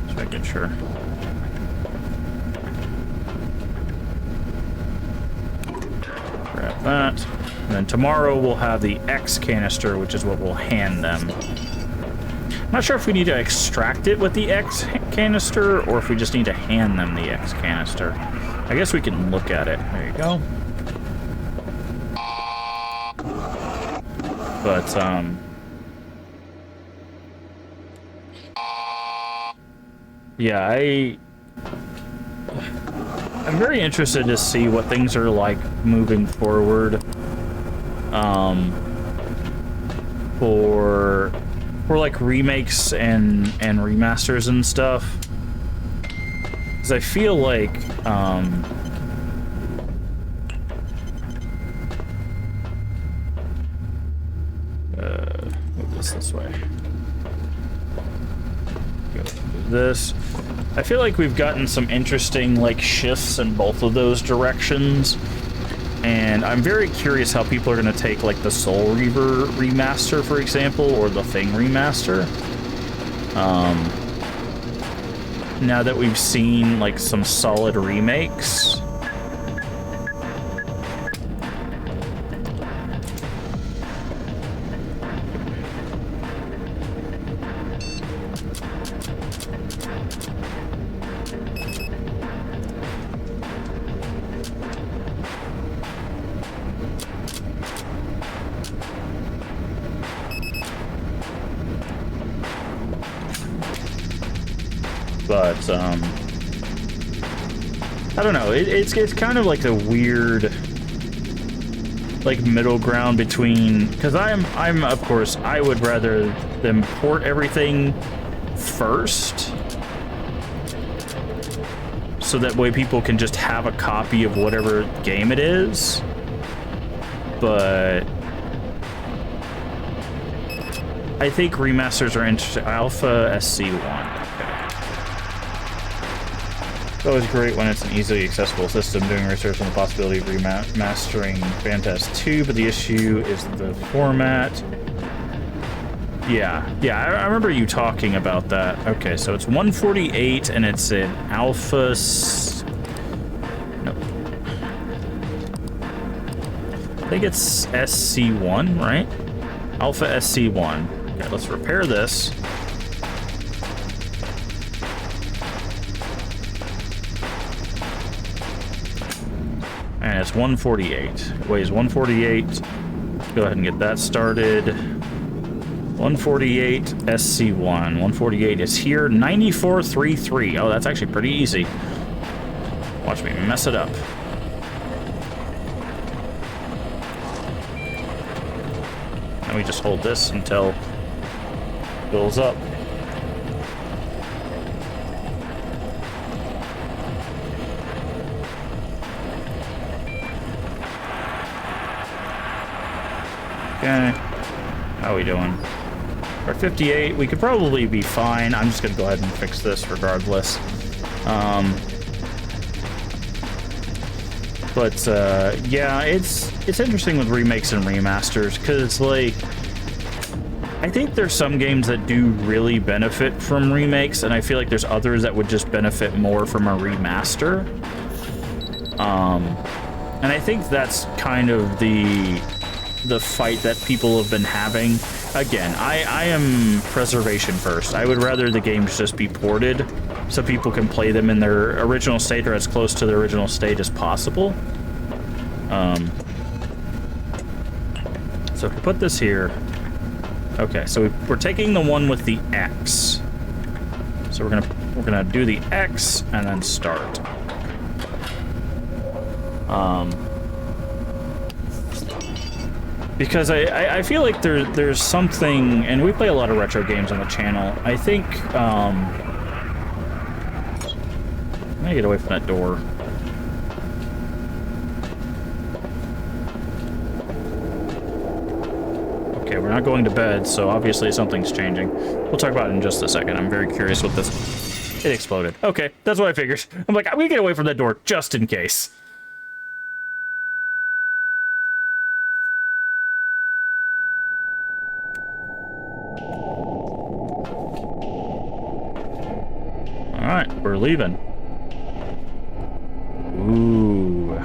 [SPEAKER 1] Just making sure. Grab that. And then tomorrow we'll have the X canister, which is what we'll hand them. I'm not sure if we need to extract it with the X canister or if we just need to hand them the X canister. I guess we can look at it. There you go. But, yeah, I'm very interested to see what things are like moving forward, for like remakes and remasters and stuff. Because I feel like, move this way. Go do this. I feel like we've gotten some interesting, like, shifts in both of those directions. And I'm very curious how people are going to take, like, the Soul Reaver remaster, for example, or the Thing remaster. Now that we've seen, like, some solid remakes. But, I don't know, it's kind of like a weird, like, middle ground between, because I'm, of course, I would rather them port everything first, so that way people can just have a copy of whatever game it is, but I think remasters are interesting. Alpha SC1. It's always great when it's an easily accessible system. Doing research on the possibility of remastering Phantasm 2, but the issue is the format. Yeah, I remember you talking about that. Okay, so it's 148 and it's in Alpha. Nope. I think it's SC1, right? Alpha SC1. Okay, let's repair this. And it's 148. It weighs 148. Go ahead and get that started. 148 SC1. 148 is here. 9433. Oh, that's actually pretty easy. Watch me mess it up. And we just hold this until it fills up. Okay, how are we doing? We're at 58. We could probably be fine. I'm just gonna go ahead and fix this regardless. Yeah, it's interesting with remakes and remasters because, like, I think there's some games that do really benefit from remakes, and I feel like there's others that would just benefit more from a remaster. And I think that's kind of the fight that people have been having. Again, I am preservation first. I would rather the games just be ported so people can play them in their original state or as close to their original state as possible. So if we put this here, okay, so we're taking the one with the X. So we're gonna do the X and then start. Because I feel like there's something, and we play a lot of retro games on the channel. I think, I'm gonna get away from that door. Okay, we're not going to bed, so obviously something's changing. We'll talk about it in just a second. I'm very curious what this... It exploded. Okay, that's what I figured. I'm like, I'm gonna get away from that door just in case. Alright, we're leaving. Ooh.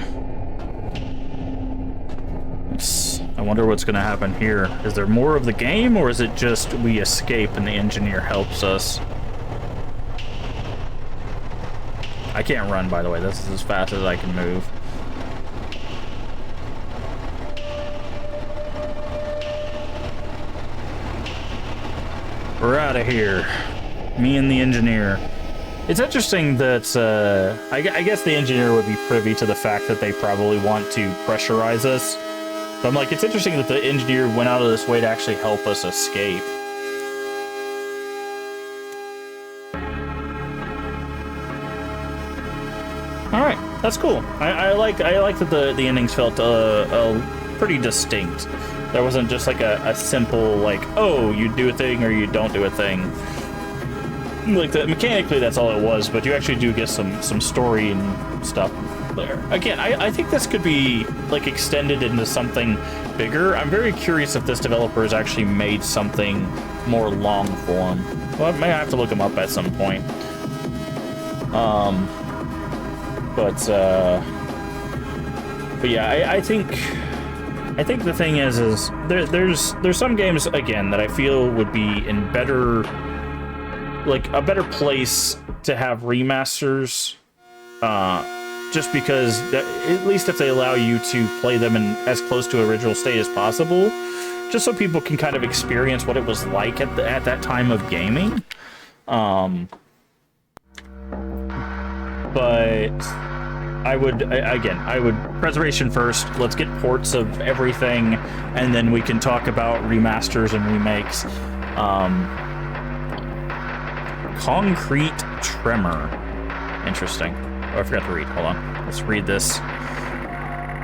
[SPEAKER 1] I wonder what's going to happen here. Is there more of the game, or is it just we escape and the engineer helps us? I can't run, by the way. This is as fast as I can move. We're out of here. Me and the engineer. It's interesting that, I guess the engineer would be privy to the fact that they probably want to pressurize us. But I'm like, it's interesting that the engineer went out of this way to actually help us escape. Alright, that's cool. I like that the endings felt pretty distinct. There wasn't just like a simple, like, oh, you do a thing or you don't do a thing. Like, mechanically, that's all it was, but you actually do get some story and stuff there. Again, I think this could be, like, extended into something bigger. I'm very curious if this developer has actually made something more long form. Well, I may have to look them up at some point. But yeah, I think the thing is there's some games, again, that I feel would be in better, like, a better place to have remasters, just because at least if they allow you to play them in as close to original state as possible, just so people can kind of experience what it was like at that time of gaming. But I would preservation first. Let's get ports of everything, and then we can talk about remasters and remakes. Concrete Tremor. Interesting. Oh, I forgot to read. Hold on. Let's read this.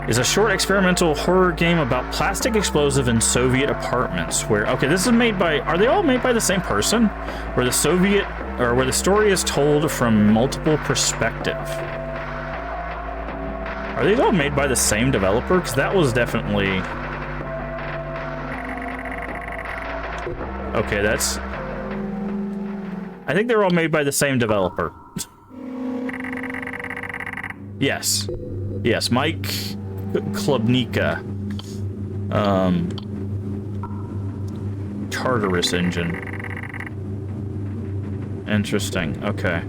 [SPEAKER 1] Is a short experimental horror game about plastic explosive in Soviet apartments. Okay, this is made by. Are they all made by the same person? Where the story is told from multiple perspectives. Are these all made by the same developer? Because that was definitely. Okay, that's. I think they're all made by the same developer. Yes. Yes, Mike Klubnika. Tartarus engine. Interesting. Okay.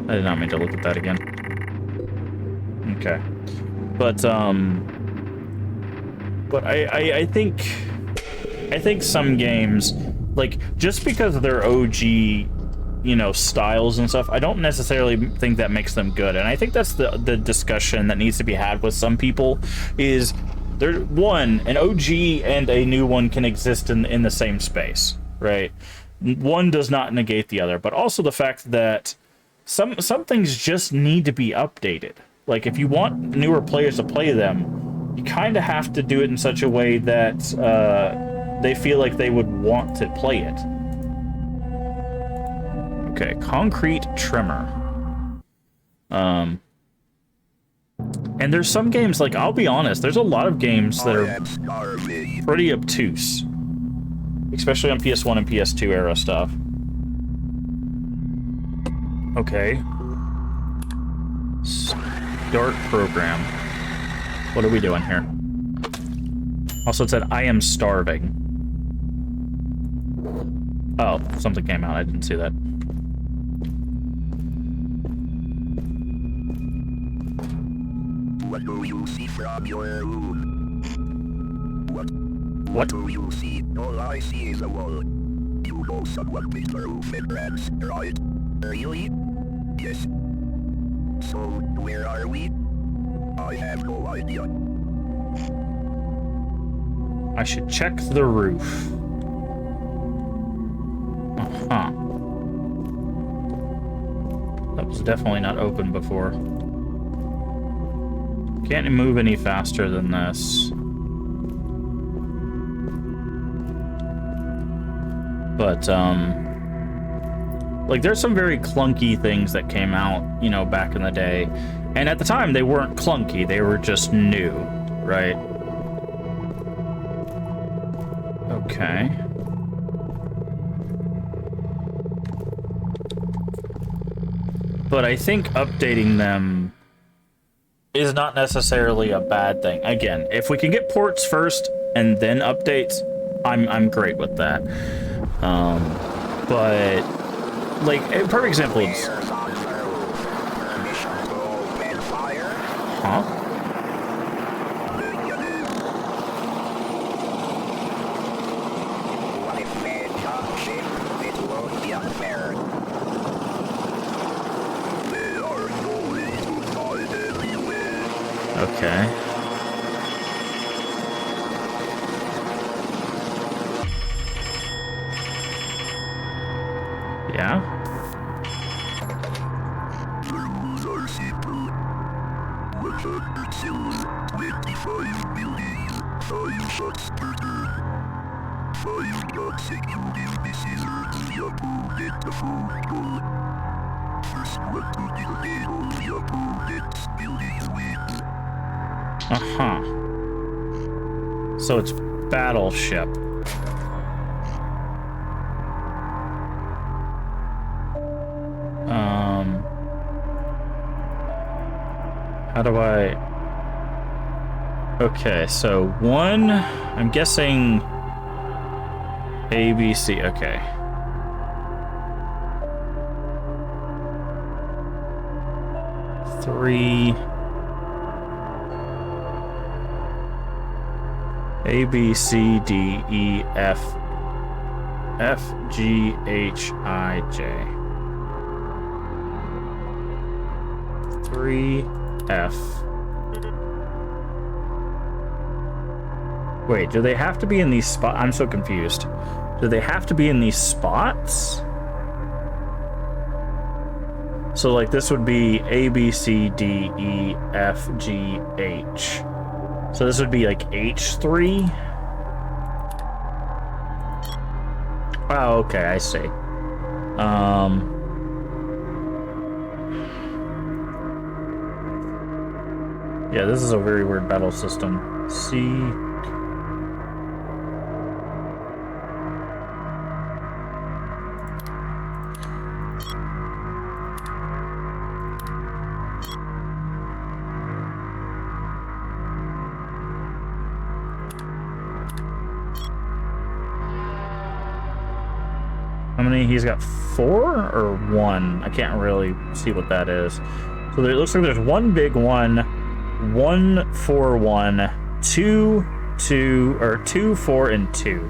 [SPEAKER 1] I did not mean to look at that again. Okay. But I think some games, like, just because they're OG, you know, styles and stuff, I don't necessarily think that makes them good. And I think that's the discussion that needs to be had with some people, is there, one, an OG and a new one can exist in the same space, right? One does not negate the other, but also the fact that some things just need to be updated. Like, if you want newer players to play them, you kind of have to do it in such a way that they feel like they would want to play it. Okay, Concrete Tremor. And there's some games, like, I'll be honest, there's a lot of games that are pretty obtuse. Especially on PS1 and PS2 era stuff. Okay. Start program. What are we doing here? Also, it said, I am starving. Oh, something came out. I didn't see that.
[SPEAKER 3] What do you see from your room?
[SPEAKER 1] What
[SPEAKER 3] do you see? All I see is a wall. You know someone with the roof and rats, right? Really? Yes. So, where are we? I have no idea.
[SPEAKER 1] I should check the roof. Uh-huh. That was definitely not open before. Can't move any faster than this. But, like, there's some very clunky things that came out, you know, back in the day. And at the time, they weren't clunky. They were just new, right? Okay. But I think updating them is not necessarily a bad thing. Again, if we can get ports first and then updates, I'm great with that. But like a perfect example is, huh? Okay. Yeah?
[SPEAKER 3] The rules are simple. 100 souls, 25 buildings, 5 shots per turn. 5 consecutive misses hurt the opponent before goal. First one to disable the opponent's buildings wins.
[SPEAKER 1] Uh-huh. So it's battleship. How do I... Okay, so one, I'm guessing A, B, C, okay. Three... A, B, C, D, E, F, F, G, H, I, J. 3, F. Wait, do they have to be in these spots? I'm so confused. Do they have to be in these spots? So, like, this would be A, B, C, D, E, F, G, H. So this would be like H3? Oh, okay, I see. Yeah, this is a very weird battle system. C... How many? He's got 4 or 1? I can't really see what that is. So it looks like there's one big one, 1, 4, 1, 2, 2, or 2, 4, and 2.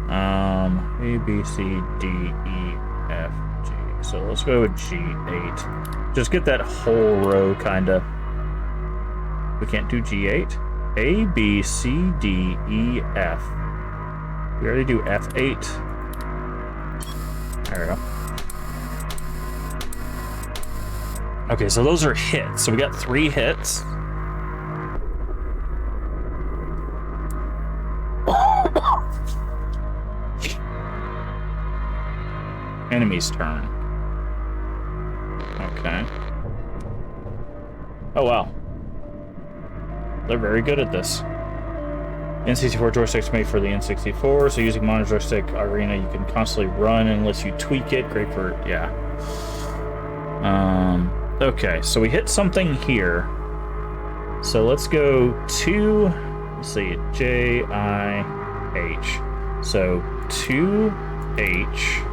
[SPEAKER 1] A, B, C, D, E, F, G. So let's go with G8. Just get that whole row, kinda. We can't do G8. A, B, C, D, E, F. We already do F8. There we go. Okay, so those are hits. So we got 3 hits. Enemy's turn. Okay. Oh, wow. They're very good at this. N64 joysticks made for the N64, so using mono joystick arena, you can constantly run unless you tweak it. Great for, yeah. Okay, so we hit something here. So let's go to, let's see, J, I, H. So 2H.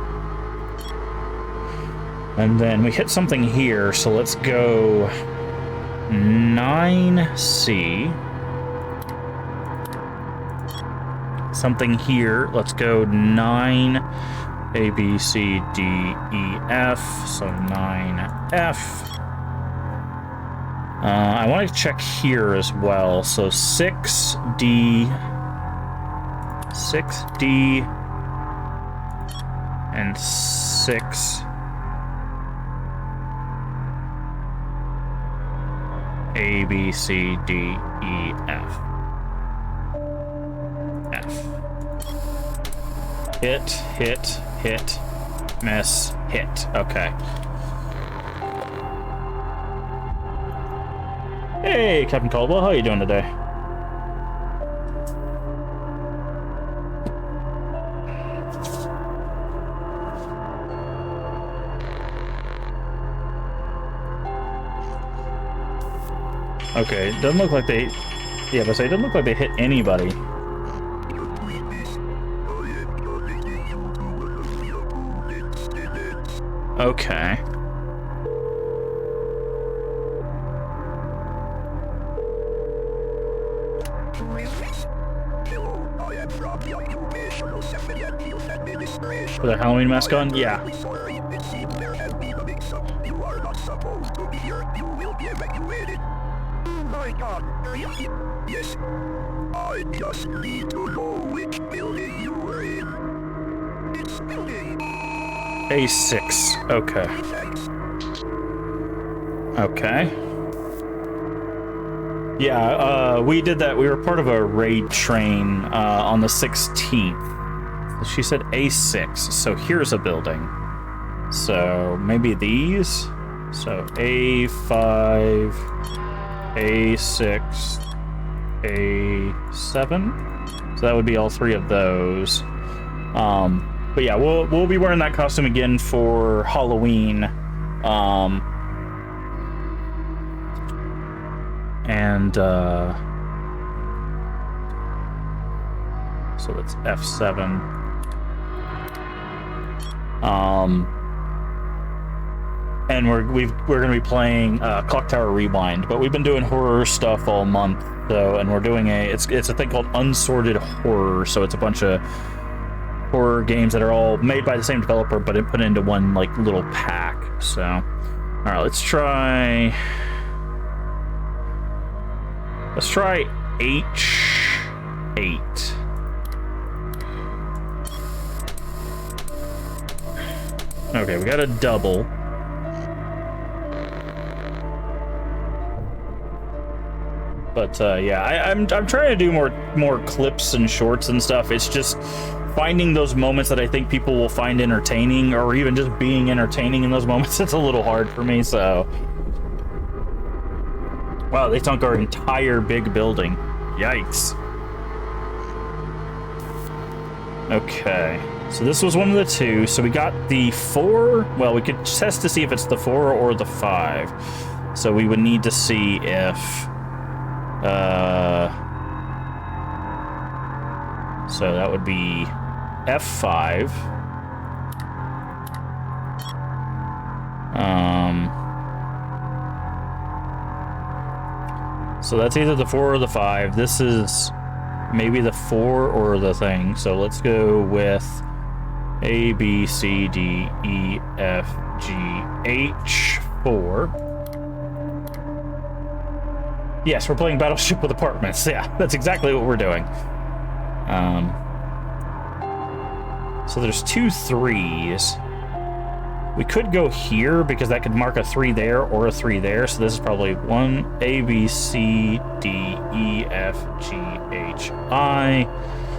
[SPEAKER 1] And then we hit something here, so let's go 9C. Something here. Let's go 9 A, B, C, D, E, F. So 9F. I want to check here as well. So 6D, 6D, and 6 A, B, C, D, E, F. F. Hit, hit, hit, miss, hit. Okay. Hey, Captain Caldwell, how are you doing today? Okay, doesn't look like they... Yeah, but it doesn't look like they hit anybody. Okay. With a Halloween mask on? Yeah.
[SPEAKER 3] Yes. I just need to know which building you were in. It's building
[SPEAKER 1] A6. Okay. Okay. Yeah, we did that. We were part of a raid train on the 16th. She said A6, so here's a building. So maybe these? So A5, A6, A7? So that would be all three of those. But yeah, we'll be wearing that costume again for Halloween. So that's F7. And we're gonna be playing Clock Tower Rewind, but we've been doing horror stuff all month, so, and we're doing it's a thing called Unsorted Horror, so it's a bunch of horror games that are all made by the same developer, but it put into one like little pack. So, all right, let's try H8. Okay, we got a double. But yeah, I'm trying to do more clips and shorts and stuff. It's just finding those moments that I think people will find entertaining, or even just being entertaining in those moments. It's a little hard for me. So, wow, they sunk our entire big building. Yikes. Okay, so this was one of the two. So we got the 4. Well, we could test to see if it's the 4 or the 5. So we would need to see if so that would be F5. So that's either the 4 or the 5. This is maybe the 4 or the thing. So let's go with A, B, C, D, E, F, G, H, 4. Yes, we're playing Battleship with Apartments. Yeah, that's exactly what we're doing. So there's 2 3s. We could go here because that could mark a 3 there or a 3 there. So this is probably 1, A, B, C, D, E, F, G, H, I.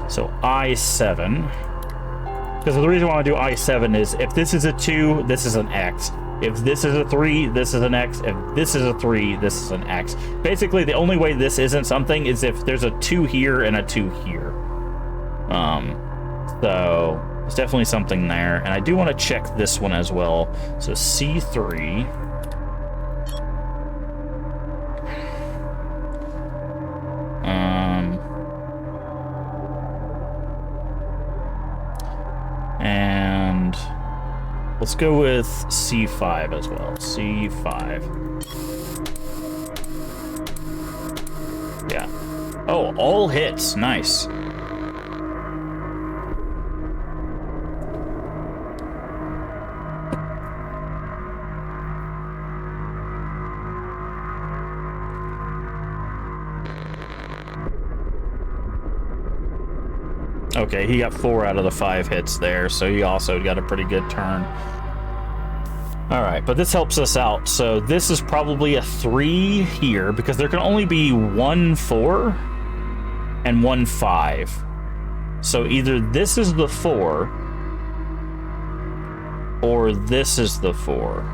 [SPEAKER 1] So I7. Because the reason why I do I7 is if this is a 2, this is an X. If this is a 3, this is an X. If this is a 3, this is an X. Basically, the only way this isn't something is if there's a 2 here and a 2 here. So there's definitely something there. And I do want to check this one as well. So C3. And let's go with C5 as well. C5. Yeah. Oh, all hits. Nice. Okay, he got 4 out of the 5 hits there, so he also got a pretty good turn. All right, but this helps us out. So this is probably a 3 here because there can only be 1 4 and 1 5. So either this is the 4 or this is the 4.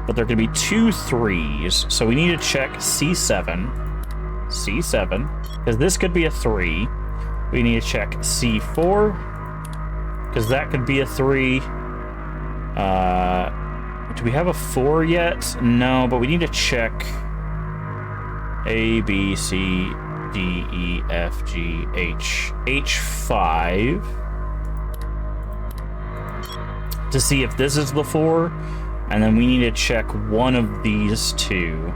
[SPEAKER 1] But there could be 2 3s, so we need to check C7. C7, because this could be a 3. We need to check C4, because that could be a 3. Do we have a 4 yet? No, but we need to check A, B, C, D, E, F, G, H. H5. To see if this is the 4. And then we need to check one of these two.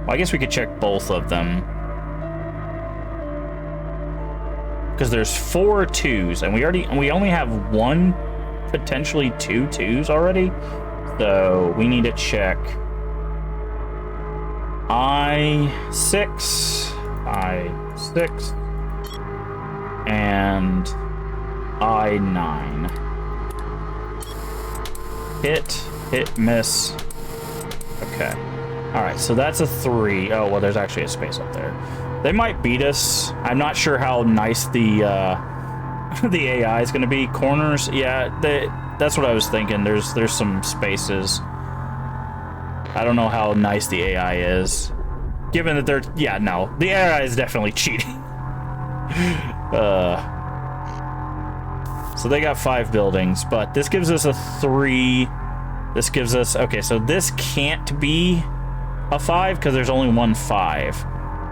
[SPEAKER 1] Well, I guess we could check both of them. Because there's 4 2s, and we only have 1, potentially 2 2s already. So we need to check I6, and I9. Hit, miss. Okay. Alright, so that's a 3. Oh, well, there's actually a space up there. They might beat us. I'm not sure how nice the the AI is going to be. Corners, yeah, that's what I was thinking. There's some spaces. I don't know how nice the AI is. Given that they're... Yeah, no. The AI is definitely cheating. So they got 5 buildings, but this gives us a 3. This gives us... Okay, so this can't be a 5 because there's only one 5.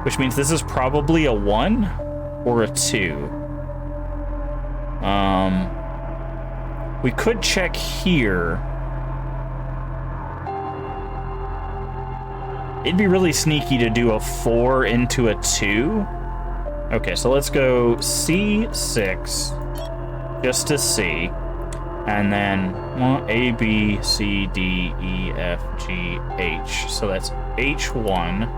[SPEAKER 1] Which means this is probably a 1 or a 2. We could check here. It'd be really sneaky to do a 4 into a 2. Okay, so let's go C6 just to see. And then A, B, C, D, E, F, G, H. So that's H1.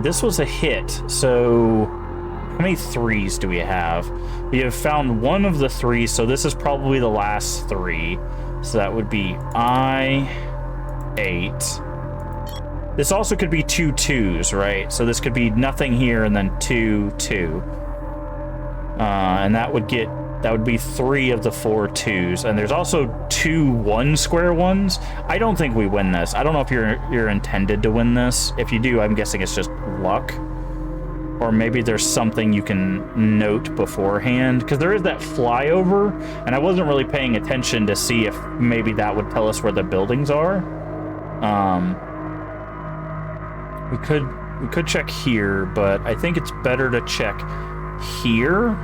[SPEAKER 1] This was a hit, so how many 3s do we have? We have found one of the 3, so this is probably the last 3. So that would be I8. This also could be 2 2s, right? So this could be nothing here and then 2 2. And that would be 3 of the 4 2s. And there's also 2 1 square ones. I don't think we win this. I don't know if you're intended to win this. If you do, I'm guessing it's just luck. Or maybe there's something you can note beforehand. Because there is that flyover, and I wasn't really paying attention to see if maybe that would tell us where the buildings are. We could check here, but I think it's better to check here.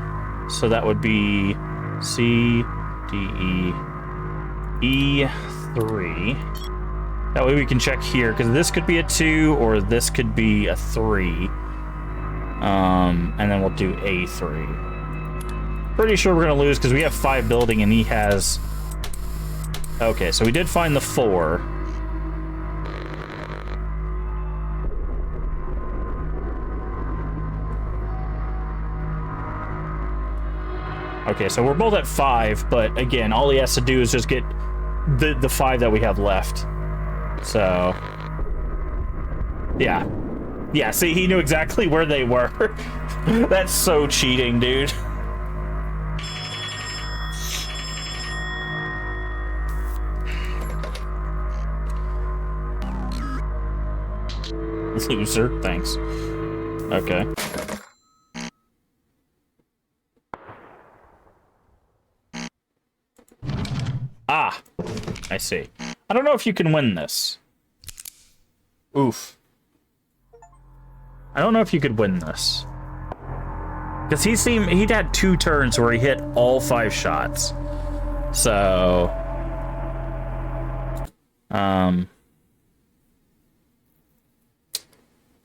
[SPEAKER 1] So that would be C, D, E, E3. That way we can check here, because this could be a 2, or this could be a 3. And then we'll do A3. Pretty sure we're going to lose, because we have 5 building, and he has... Okay, so we did find the 4. Okay, so we're both at 5, but again, all he has to do is just get the 5 that we have left. So, yeah. Yeah, see, he knew exactly where they were. That's so cheating, dude. Loser, thanks. Okay. Ah, I see. I don't know if you can win this. Oof. I don't know if you could win this. Because he'd had 2 turns where he hit all 5 shots. So...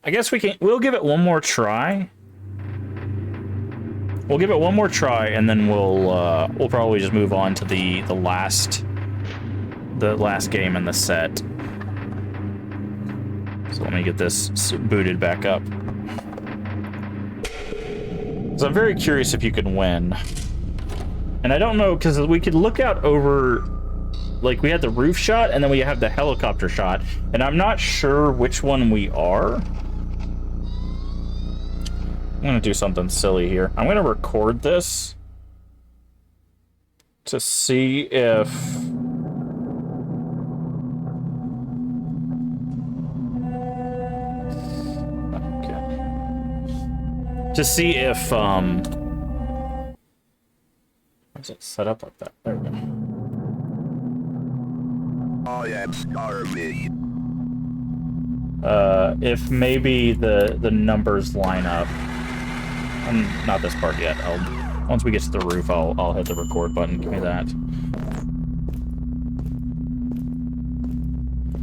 [SPEAKER 1] I guess we'll give it one more try. We'll give it one more try, and then we'll probably just move on to the last game in the set. So let me get this booted back up. So I'm very curious if you can win. And I don't know, because we could look out over... Like, we had the roof shot, and then we have the helicopter shot. And I'm not sure which one we are. I'm gonna do something silly here. I'm gonna record this to see if... Okay. To see if, Why is it set up like that? There we go.
[SPEAKER 3] I am starving.
[SPEAKER 1] If maybe the numbers line up. Not this part yet. Once we get to the roof, I'll hit the record button. Give me that.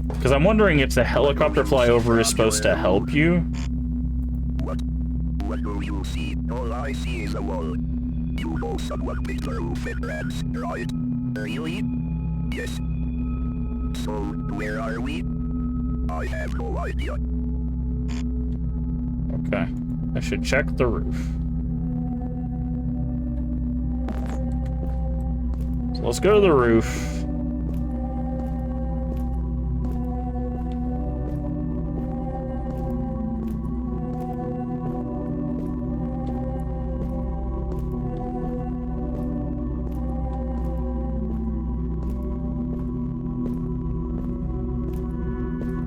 [SPEAKER 1] Because I'm wondering if the helicopter flyover is supposed to help you.
[SPEAKER 3] What do you see? All I see is a wall. You know someone with the roof entrance, right? Really? Yes. So, where are we? I have no idea.
[SPEAKER 1] Okay. I should check the roof. So let's go to the roof.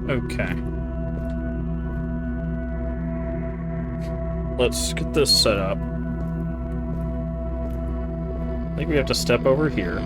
[SPEAKER 1] Okay. Let's get this set up. I think we have to step over here.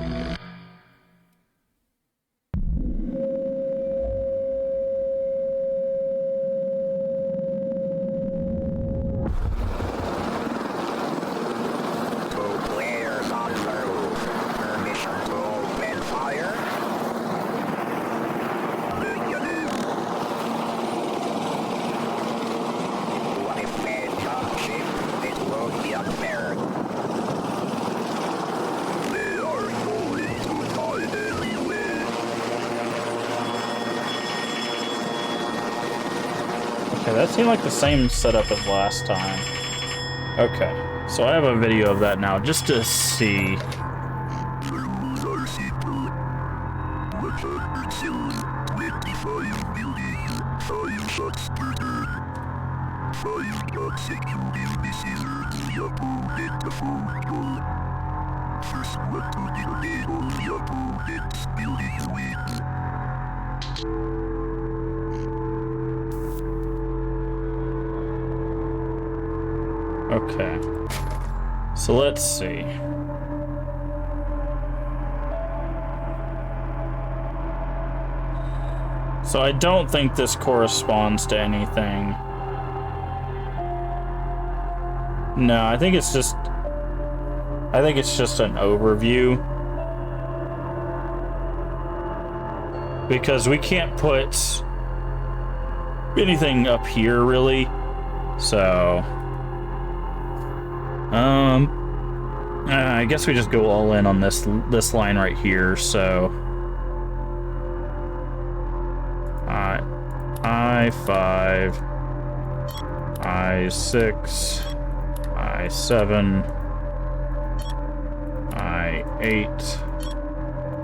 [SPEAKER 1] Okay, that seemed like the same setup as last time. Okay, so I have a video of that now, just to see.
[SPEAKER 3] The rules are simple. 100 zone, 25 buildings, 5 shots per turn. 5 consecutive missiles to the opponent before goal. First one to detonate on the opponent's building wins.
[SPEAKER 1] Okay. So let's see. So I don't think this corresponds to anything. No, I think it's just an overview. Because we can't put anything up here really. So I guess we just go all in on this line right here. So I5, I6, I7, I8,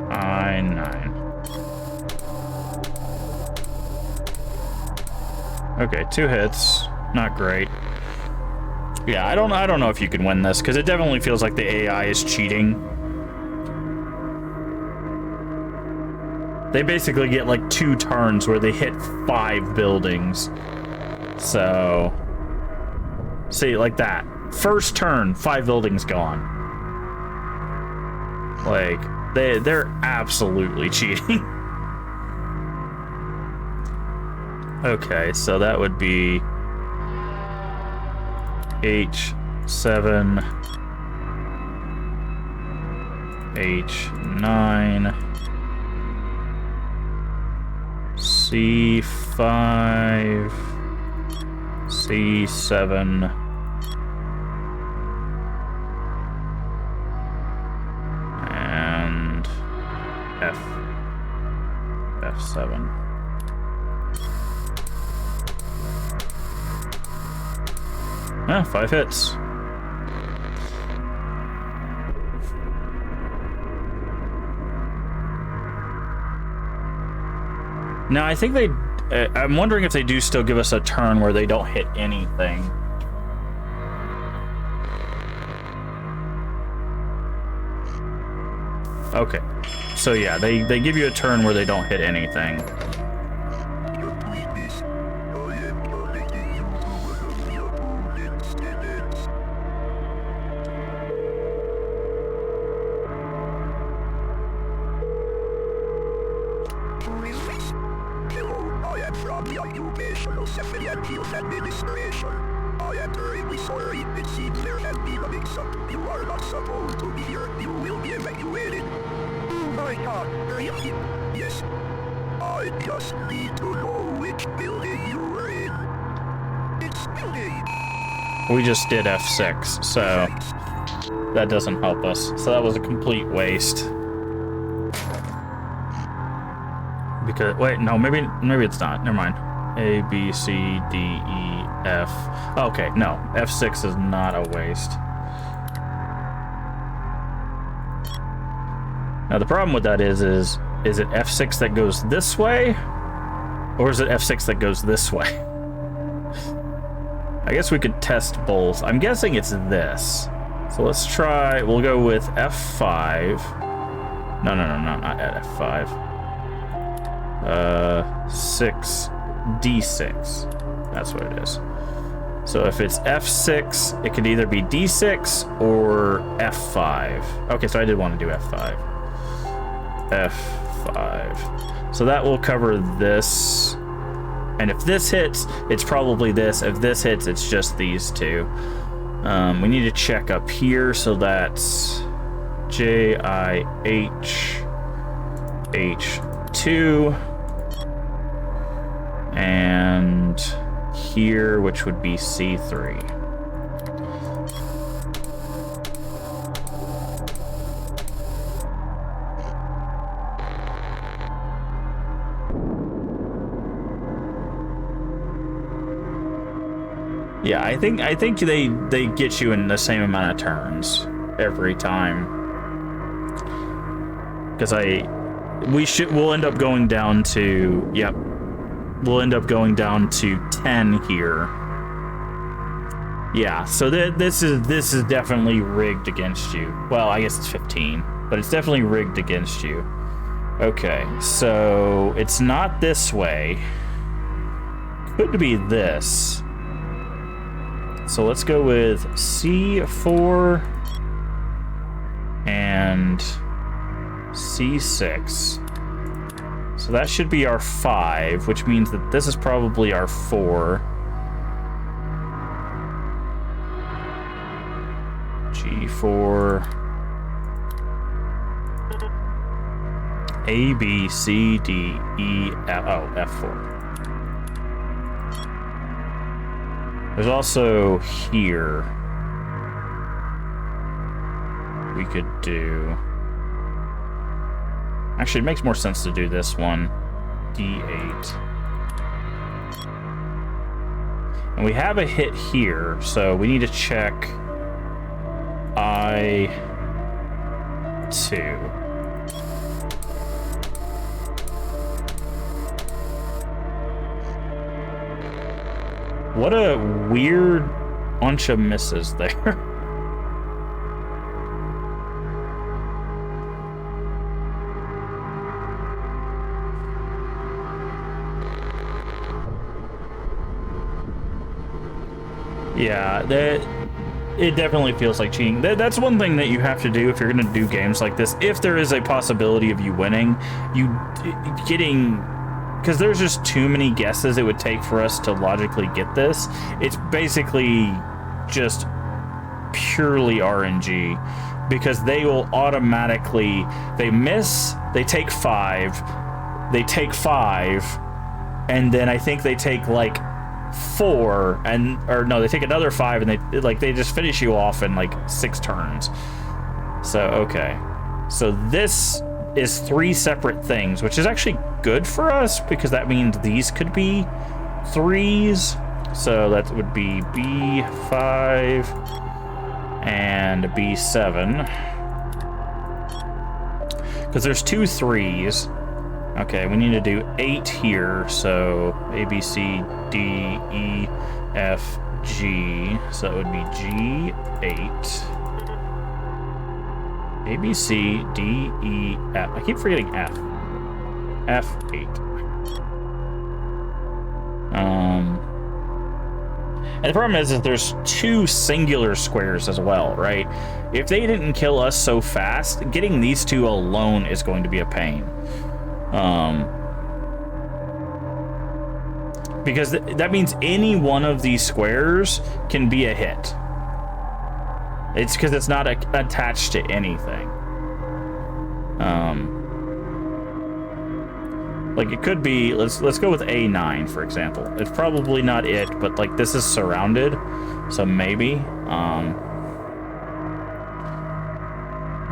[SPEAKER 1] I9. Okay, 2 hits. Not great. Yeah, I don't know if you can win this, because it definitely feels like the AI is cheating. They basically get like 2 turns where they hit 5 buildings. So, see, like that. First turn, 5 buildings gone. Like, they're absolutely cheating. Okay, so that would be H7, H9, C5, C7, and F7. Ah, 5 hits. Now, I think I'm wondering if they do still give us a turn where they don't hit anything. Okay. So yeah, they give you a turn where they don't hit anything.
[SPEAKER 3] the Occupational Safety and Health Administration. I am terribly sorry. It seems there has been a mix-up. You are not supposed to be here. You will be evacuated. Oh my God, really? Yes. I just need to know which building you were in. It's building.
[SPEAKER 1] We just did F6, so that doesn't help us. So that was a complete waste. Because wait, no, maybe it's not. Never mind. A, B, C, D, E, F. Okay, no, F6 is not a waste. Now the problem with that is it F6 that goes this way, or is it F6 that goes this way? I guess we could test both. I'm guessing it's this. So let's try. We'll go with F5. No, not at F5. 6, D6. That's what it is. So if it's F6, it could either be D6 or F5. Okay, so I did want to do F5. F5. So that will cover this. And if this hits, it's probably this. If this hits, it's just these two. We need to check up here, so that's JIH2. And here, which would be C3. Yeah, I think they get you in the same amount of turns every time. Because we'll end up going down to, yep. We'll end up going down to 10 here. Yeah, so this is definitely rigged against you. Well, I guess it's 15, but it's definitely rigged against you. Okay, so it's not this way. Could be this. So let's go with C4 and C6. So that should be our 5, which means that this is probably our 4. G4. A, B, C, D, E, F. Oh, F4. There's also here. We could do... Actually, it makes more sense to do this one. D8. And we have a hit here, so we need to check I2. What a weird bunch of misses there. Yeah, it definitely feels like cheating. That's one thing that you have to do if you're going to do games like this. If there is a possibility of you winning, because there's just too many guesses it would take for us to logically get this. It's basically just purely RNG, because they will automatically, they miss, they take 5, and then I think they take like 4, or no, they take another 5, and they just finish you off in like 6 turns. So okay, so this is 3 separate things, which is actually good for us, because that means these could be 3s. So that would be B5 and B7, because there's 2 3s. Okay, we need to do 8 here, so A, B, C, D, E, F, G, so it would be G8. A, B, C, D, E, F. I keep forgetting F. F8. And the problem is that there's 2 singular squares as well, right? If they didn't kill us so fast, getting these 2 alone is going to be a pain. Because that means any one of these squares can be a hit. It's because it's not attached to anything. Like it could be, let's go with A9 for example. It's probably not it, but like this is surrounded, so maybe.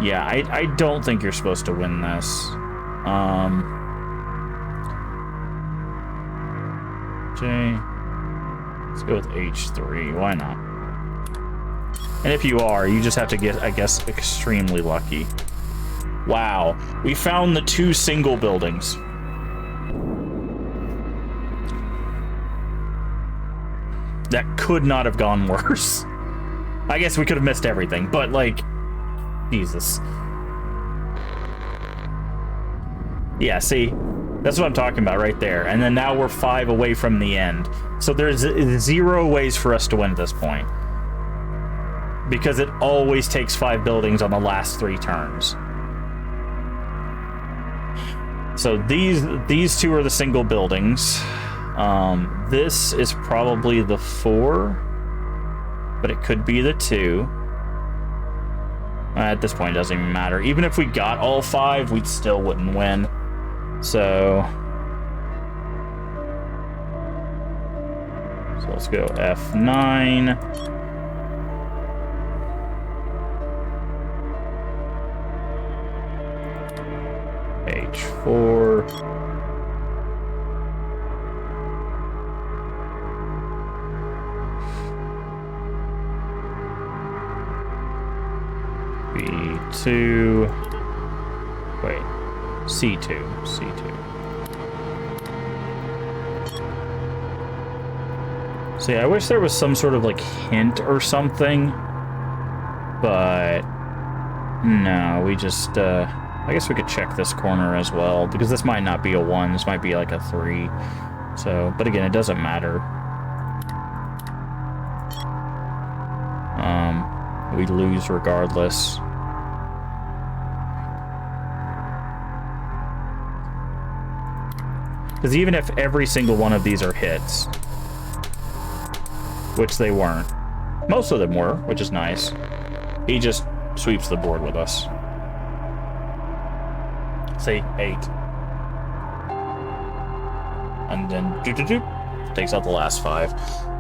[SPEAKER 1] Yeah, I don't think you're supposed to win this. J. Let's go with H3. Why not? And if you are, you just have to get, I guess, extremely lucky. Wow, we found the 2 single buildings. That could not have gone worse. I guess we could have missed everything, but like, Jesus. Yeah, see, that's what I'm talking about right there. And then now we're 5 away from the end. So there's 0 ways for us to win at this point. Because it always takes 5 buildings on the last 3 turns. So these 2 are the single buildings. This is probably the 4, but it could be the 2. At this point, it doesn't even matter. Even if we got all 5, we still wouldn't win. So let's go F9. H4. B2. Wait. C2. See, I wish there was some sort of like hint or something, but no, we just I guess we could check this corner as well, because this might not be a 1, this might be like a 3. So, but again, it doesn't matter. We lose regardless. Because even if every single one of these are hits, which they weren't, most of them were, which is nice, he just sweeps the board with us. Say 8. And then takes out the last 5.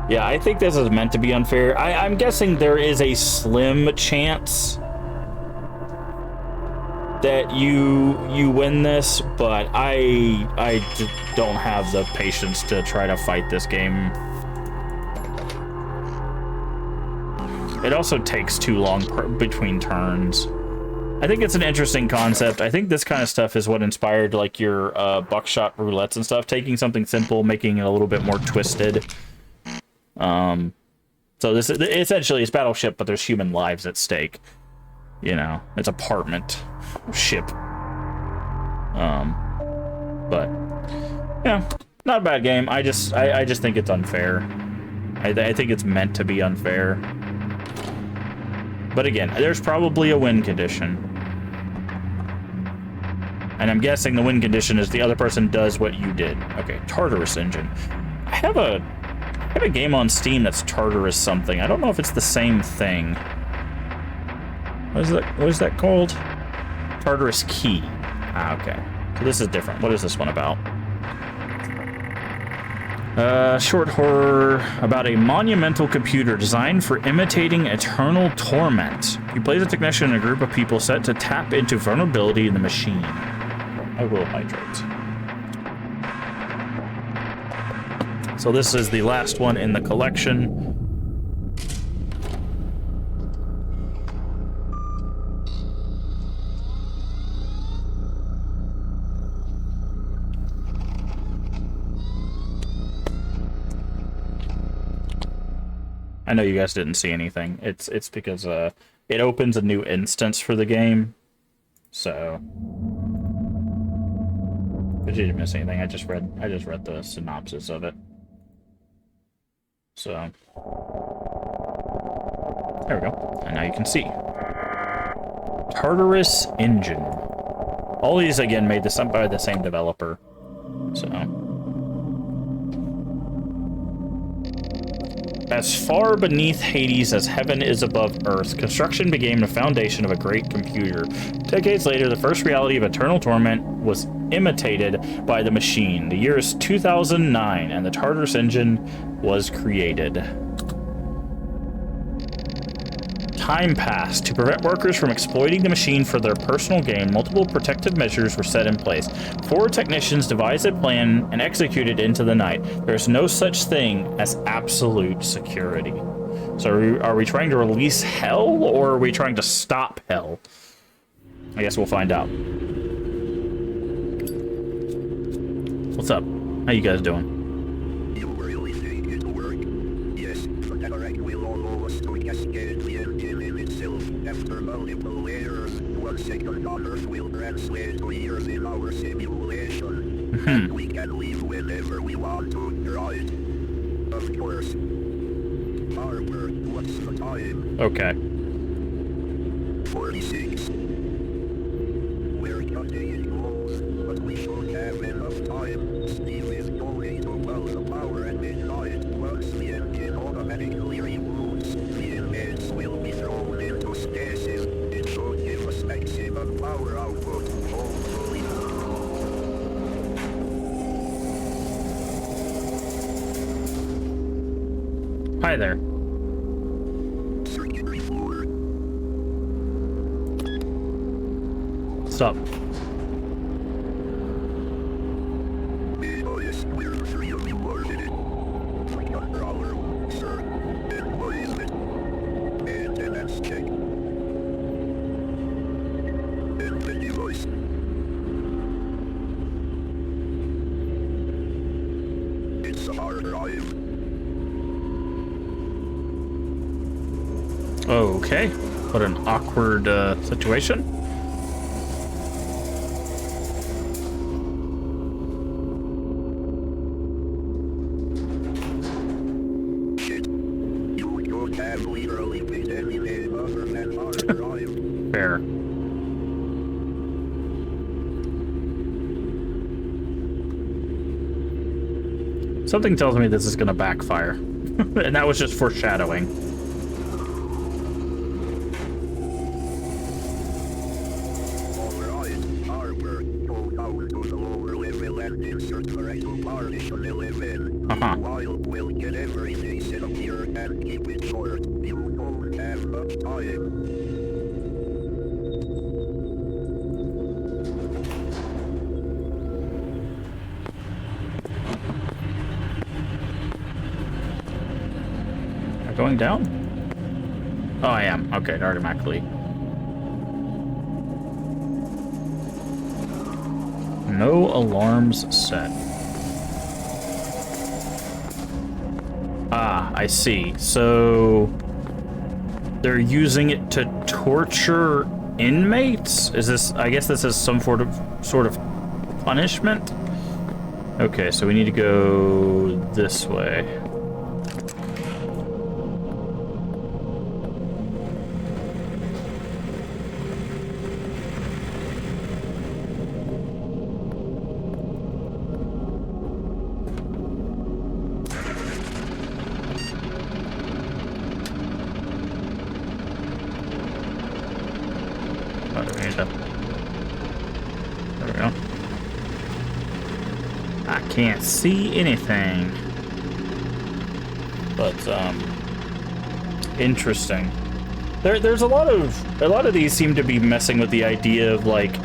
[SPEAKER 1] Yeah, I think this is meant to be unfair. I'm guessing there is a slim chance that you win this, but I don't have the patience to try to fight this game. It also takes too long between turns. I think it's an interesting concept. I think this kind of stuff is what inspired like your buckshot roulettes and stuff, taking something simple, making it a little bit more twisted. So this is essentially it's Battleship, but there's human lives at stake. You know, it's apartment ship. But yeah, not a bad game. I just think it's unfair. I think it's meant to be unfair. But again, there's probably a win condition. And I'm guessing the win condition is the other person does what you did. Okay, Tartarus Engine. I have a game on Steam that's Tartarus something. I don't know if it's the same thing. What is that called? Tartarus Key. Ah, okay. So this is different. What is this one about? Short horror about a monumental computer designed for imitating eternal torment. You play as a technician in a group of people set to tap into vulnerability in the machine. I will hydrate. So this is the last one in the collection. I know you guys didn't see anything. It's because it opens a new instance for the game. So, but you didn't miss anything. I just read the synopsis of it. So there we go. And now you can see Tartarus Engine. All these again made by the same developer. So As far beneath Hades as heaven is above earth, construction became the foundation of a great computer. Decades later, the first reality of eternal torment was imitated by the machine. The year is 2009, and the Tartarus engine was created. Time passed. To prevent workers from exploiting the machine for their personal gain, multiple protective measures were set in place. 4 technicians devised a plan and executed into the night. There's no such thing as absolute security. So are we trying to release hell, or are we trying to stop hell? I guess we'll find out. What's up? How you guys doing?
[SPEAKER 3] You really think it'll work? Yes, the cataract will almost cascade the engine in itself. After multiple layers, 1 second on Earth will translate to years in our simulation. And we can leave whenever we want to, right? Of course. Harbor, what's the time?
[SPEAKER 1] Okay.
[SPEAKER 3] 46. We're cutting it close, but we should have enough time. Steve is going to well the power at midnight. Once the engine automatically reboots, the inmates will be thrown into stasis. It should give us maximum power output, hopefully.
[SPEAKER 1] Hi there.
[SPEAKER 3] Circuitry floor.
[SPEAKER 1] What's up?
[SPEAKER 3] Yes, we're 3 of you are in it. Under our own, sir. And what is it? Maintenance check. And the device. It's a hard drive.
[SPEAKER 1] Okay. What an awkward situation.
[SPEAKER 3] Shit. You don't have literally picked any name other than hard drive.
[SPEAKER 1] Fair. Something tells me this is going to backfire. And that was just foreshadowing.
[SPEAKER 3] Alright, hardware. Go down to the lower level and insert the rectal partition element.
[SPEAKER 1] Uh-huh.
[SPEAKER 3] Meanwhile, we'll get everything set up here and keep it short. You don't have much time.
[SPEAKER 1] Am I going down? Oh, I am. Okay, automatically. No alarms set. Ah, I see. So they're using it to torture inmates? Is this, I guess this is some sort of punishment? Okay, so we need to go this way. There we go. I can't see anything. But interesting. There's a lot of these seem to be messing with the idea of like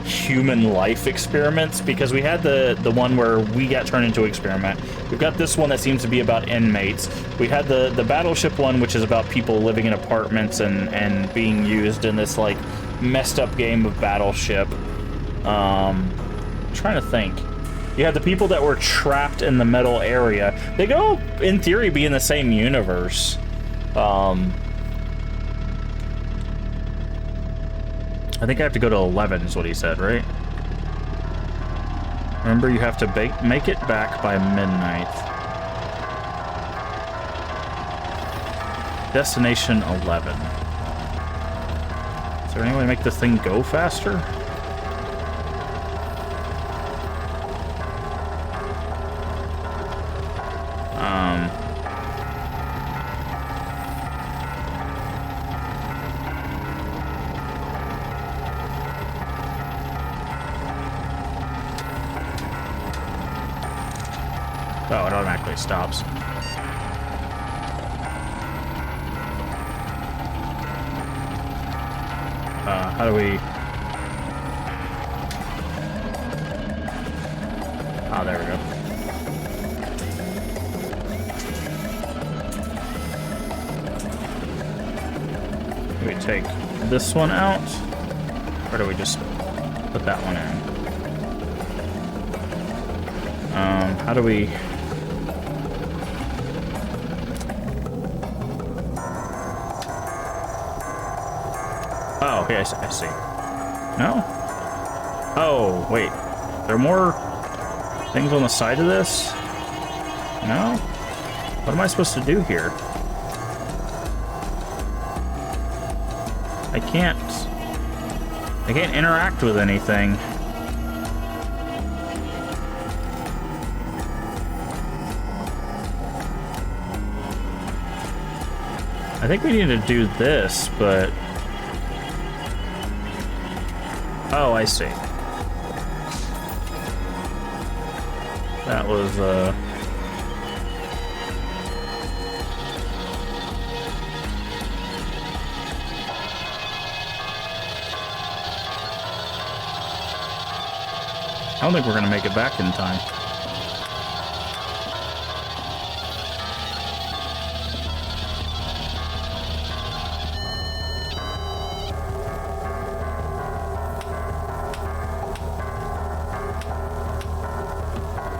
[SPEAKER 1] human life experiments, because we had the one where we got turned into an experiment. We've got this one that seems to be about inmates. We had the battleship one, which is about people living in apartments and being used in this like messed up game of Battleship. Trying to think. You had the people that were trapped in the metal area. They could all, in theory, be in the same universe. I think I have to go to 11 is what he said, right? Remember, you have to make it back by midnight. Destination 11. Is there any way to make this thing go faster? Oh, it automatically stops. How do we... Oh, there we go. Do we take this one out? Or do we just put that one in? How do we... Oh, okay, I see. No? Oh, wait. There are more things on the side of this? No? What am I supposed to do here? I can't interact with anything. I think we need to do this, but... Oh, I see. That was, I don't think we're gonna make it back in time.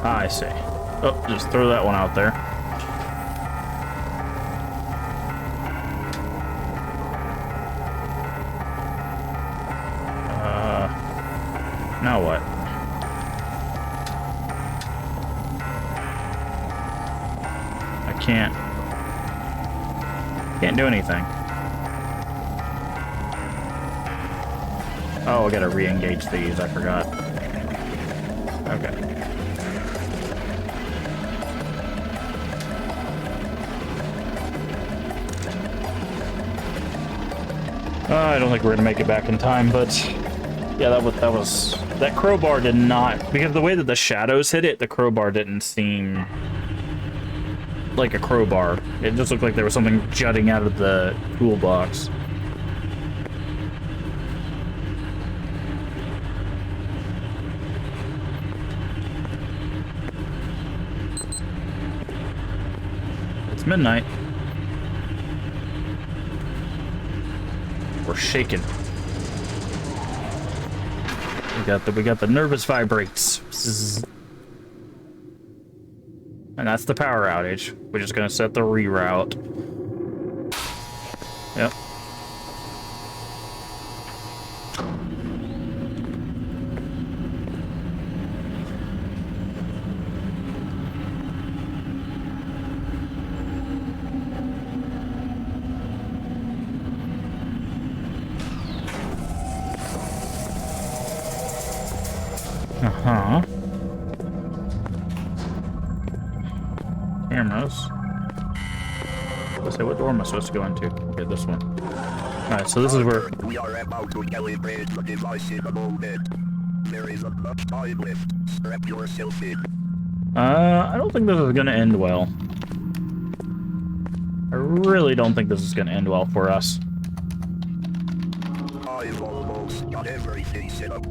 [SPEAKER 1] Ah, I see. Oh, just throw that one out there. Now what? I can't do anything. Oh, I gotta re-engage these, I forgot. Okay. I don't think we're gonna make it back in time, but yeah, that crowbar did not, because the way that the shadows hit it, the crowbar didn't seem like a crowbar. It just looked like there was something jutting out of the toolbox. It's midnight. We're shaking. We got the nervous vibrates. Bzzz. And that's the power outage. We're just gonna set the reroute. Yep. Uh-huh. Cameras. Let's say, what door am I supposed to go into? Okay, this one. Alright, so this is where...
[SPEAKER 3] We are about to calibrate the device in a moment. There isn't much time left. Strap yourself in.
[SPEAKER 1] I don't think this is gonna end well. I really don't think this is gonna end well for us.
[SPEAKER 3] I've almost got everything set up.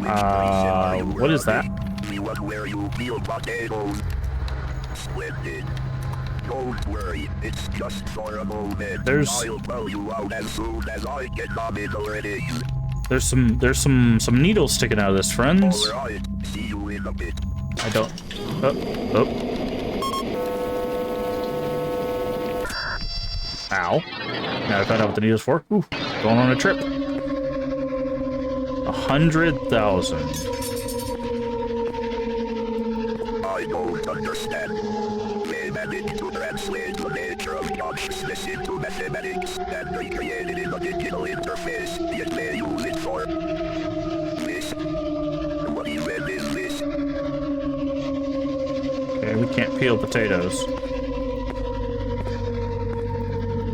[SPEAKER 1] What is that?
[SPEAKER 3] The one where you peel potatoes. Splendid. Don't worry, it's just for a moment. I'll blow you out as soon as I get already.
[SPEAKER 1] There's some needles sticking out of this, friends.
[SPEAKER 3] Alright, see you in a bit.
[SPEAKER 1] I don't... Oh. Ow. Now I found out what the needle's for. Ooh, going on a trip. 100,000.
[SPEAKER 3] I don't understand. They managed to translate the nature of consciousness into mathematics, and they created a digital interface, yet they use it for this. What even is this?
[SPEAKER 1] Okay, we can't peel potatoes.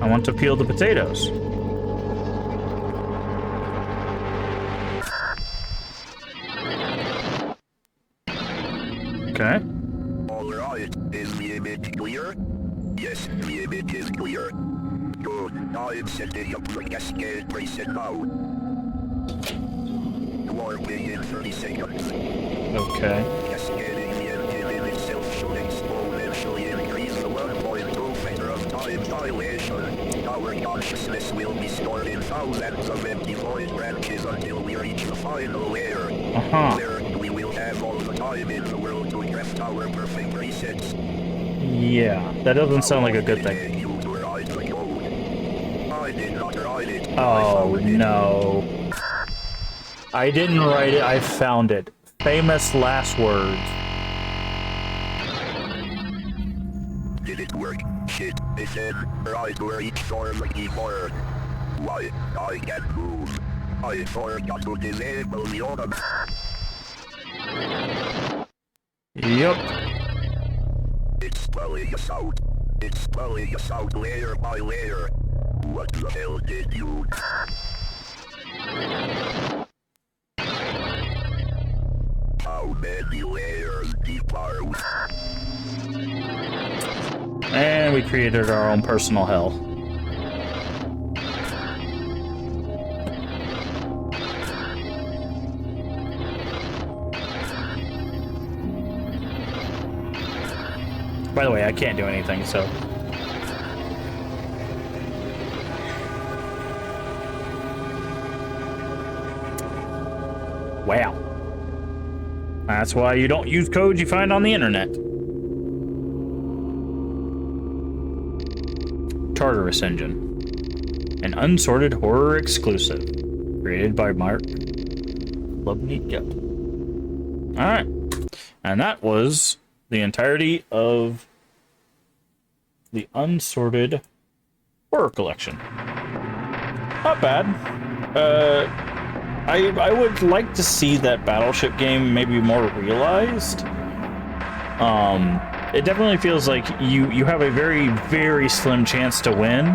[SPEAKER 1] I want to peel the potatoes. Okay.
[SPEAKER 3] I'm setting up the cascade preset now. Warping in 30 seconds.
[SPEAKER 1] Okay.
[SPEAKER 3] Cascading the engine in itself should exponentially increase the 1.2 factor of time dilation. Our consciousness will be stored in thousands of empty void branches until we reach the final layer. There we will have all the time in the world to craft our perfect presets.
[SPEAKER 1] Yeah, that doesn't sound like a good thing.
[SPEAKER 3] I did not write it.
[SPEAKER 1] Oh, no. I didn't write it, I found it. Famous last words.
[SPEAKER 3] Did it work? Shit, it said right where each form the keyboard. Why, I can't move. I forgot to disable the auto.
[SPEAKER 1] Yep.
[SPEAKER 3] It's spelling us out. It's spelling us out layer by layer. What the hell did you... How many layers deep are we?
[SPEAKER 1] And we created our own personal hell. By the way, I can't do anything, so... Wow. That's why you don't use code you find on the internet. Tartarus Engine. An Unsorted horror exclusive. Created by Mark Klubnika. Alright. And that was the entirety of the Unsorted horror collection. Not bad. I would like to see that Battleship game maybe more realized. It definitely feels like you have a very, very slim chance to win,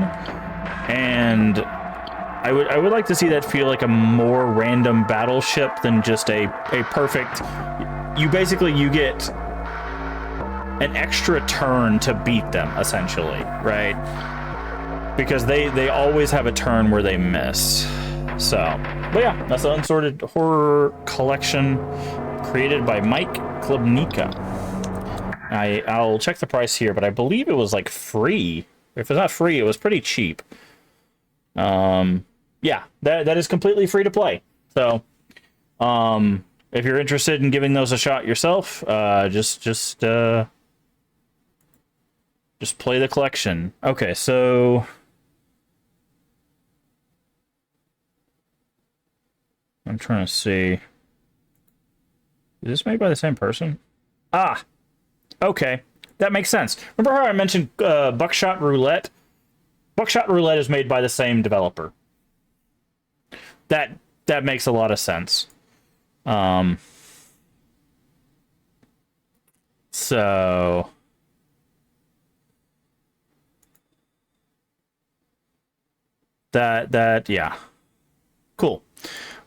[SPEAKER 1] and I would like to see that feel like a more random battleship than just a perfect. You get an extra turn to beat them, essentially, right? Because they always have a turn where they miss. So, but yeah, that's the Unsorted horror collection created by Mike Klubnika. I'll check the price here, but I believe it was like free. If it's not free, it was pretty cheap. Yeah, that is completely free to play. So, if you're interested in giving those a shot yourself, just play the collection. Okay, so I'm trying to see. Is this made by the same person? Ah, okay. That makes sense. Remember how I mentioned Buckshot Roulette? Buckshot Roulette is made by the same developer. That makes a lot of sense. So that yeah. Cool.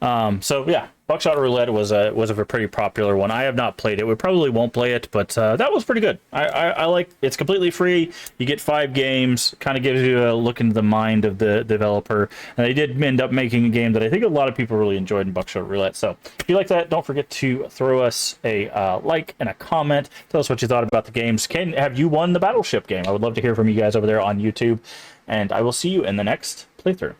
[SPEAKER 1] So yeah, Buckshot Roulette was a pretty popular one. I have not played it. We probably won't play it, but that was pretty good. I like. It's completely free. You get 5 games. Kind of gives you a look into the mind of the developer. And they did end up making a game that I think a lot of people really enjoyed in Buckshot Roulette. So if you like that, don't forget to throw us a like and a comment. Tell us what you thought about the games. Have you won the Battleship game? I would love to hear from you guys over there on YouTube. And I will see you in the next playthrough.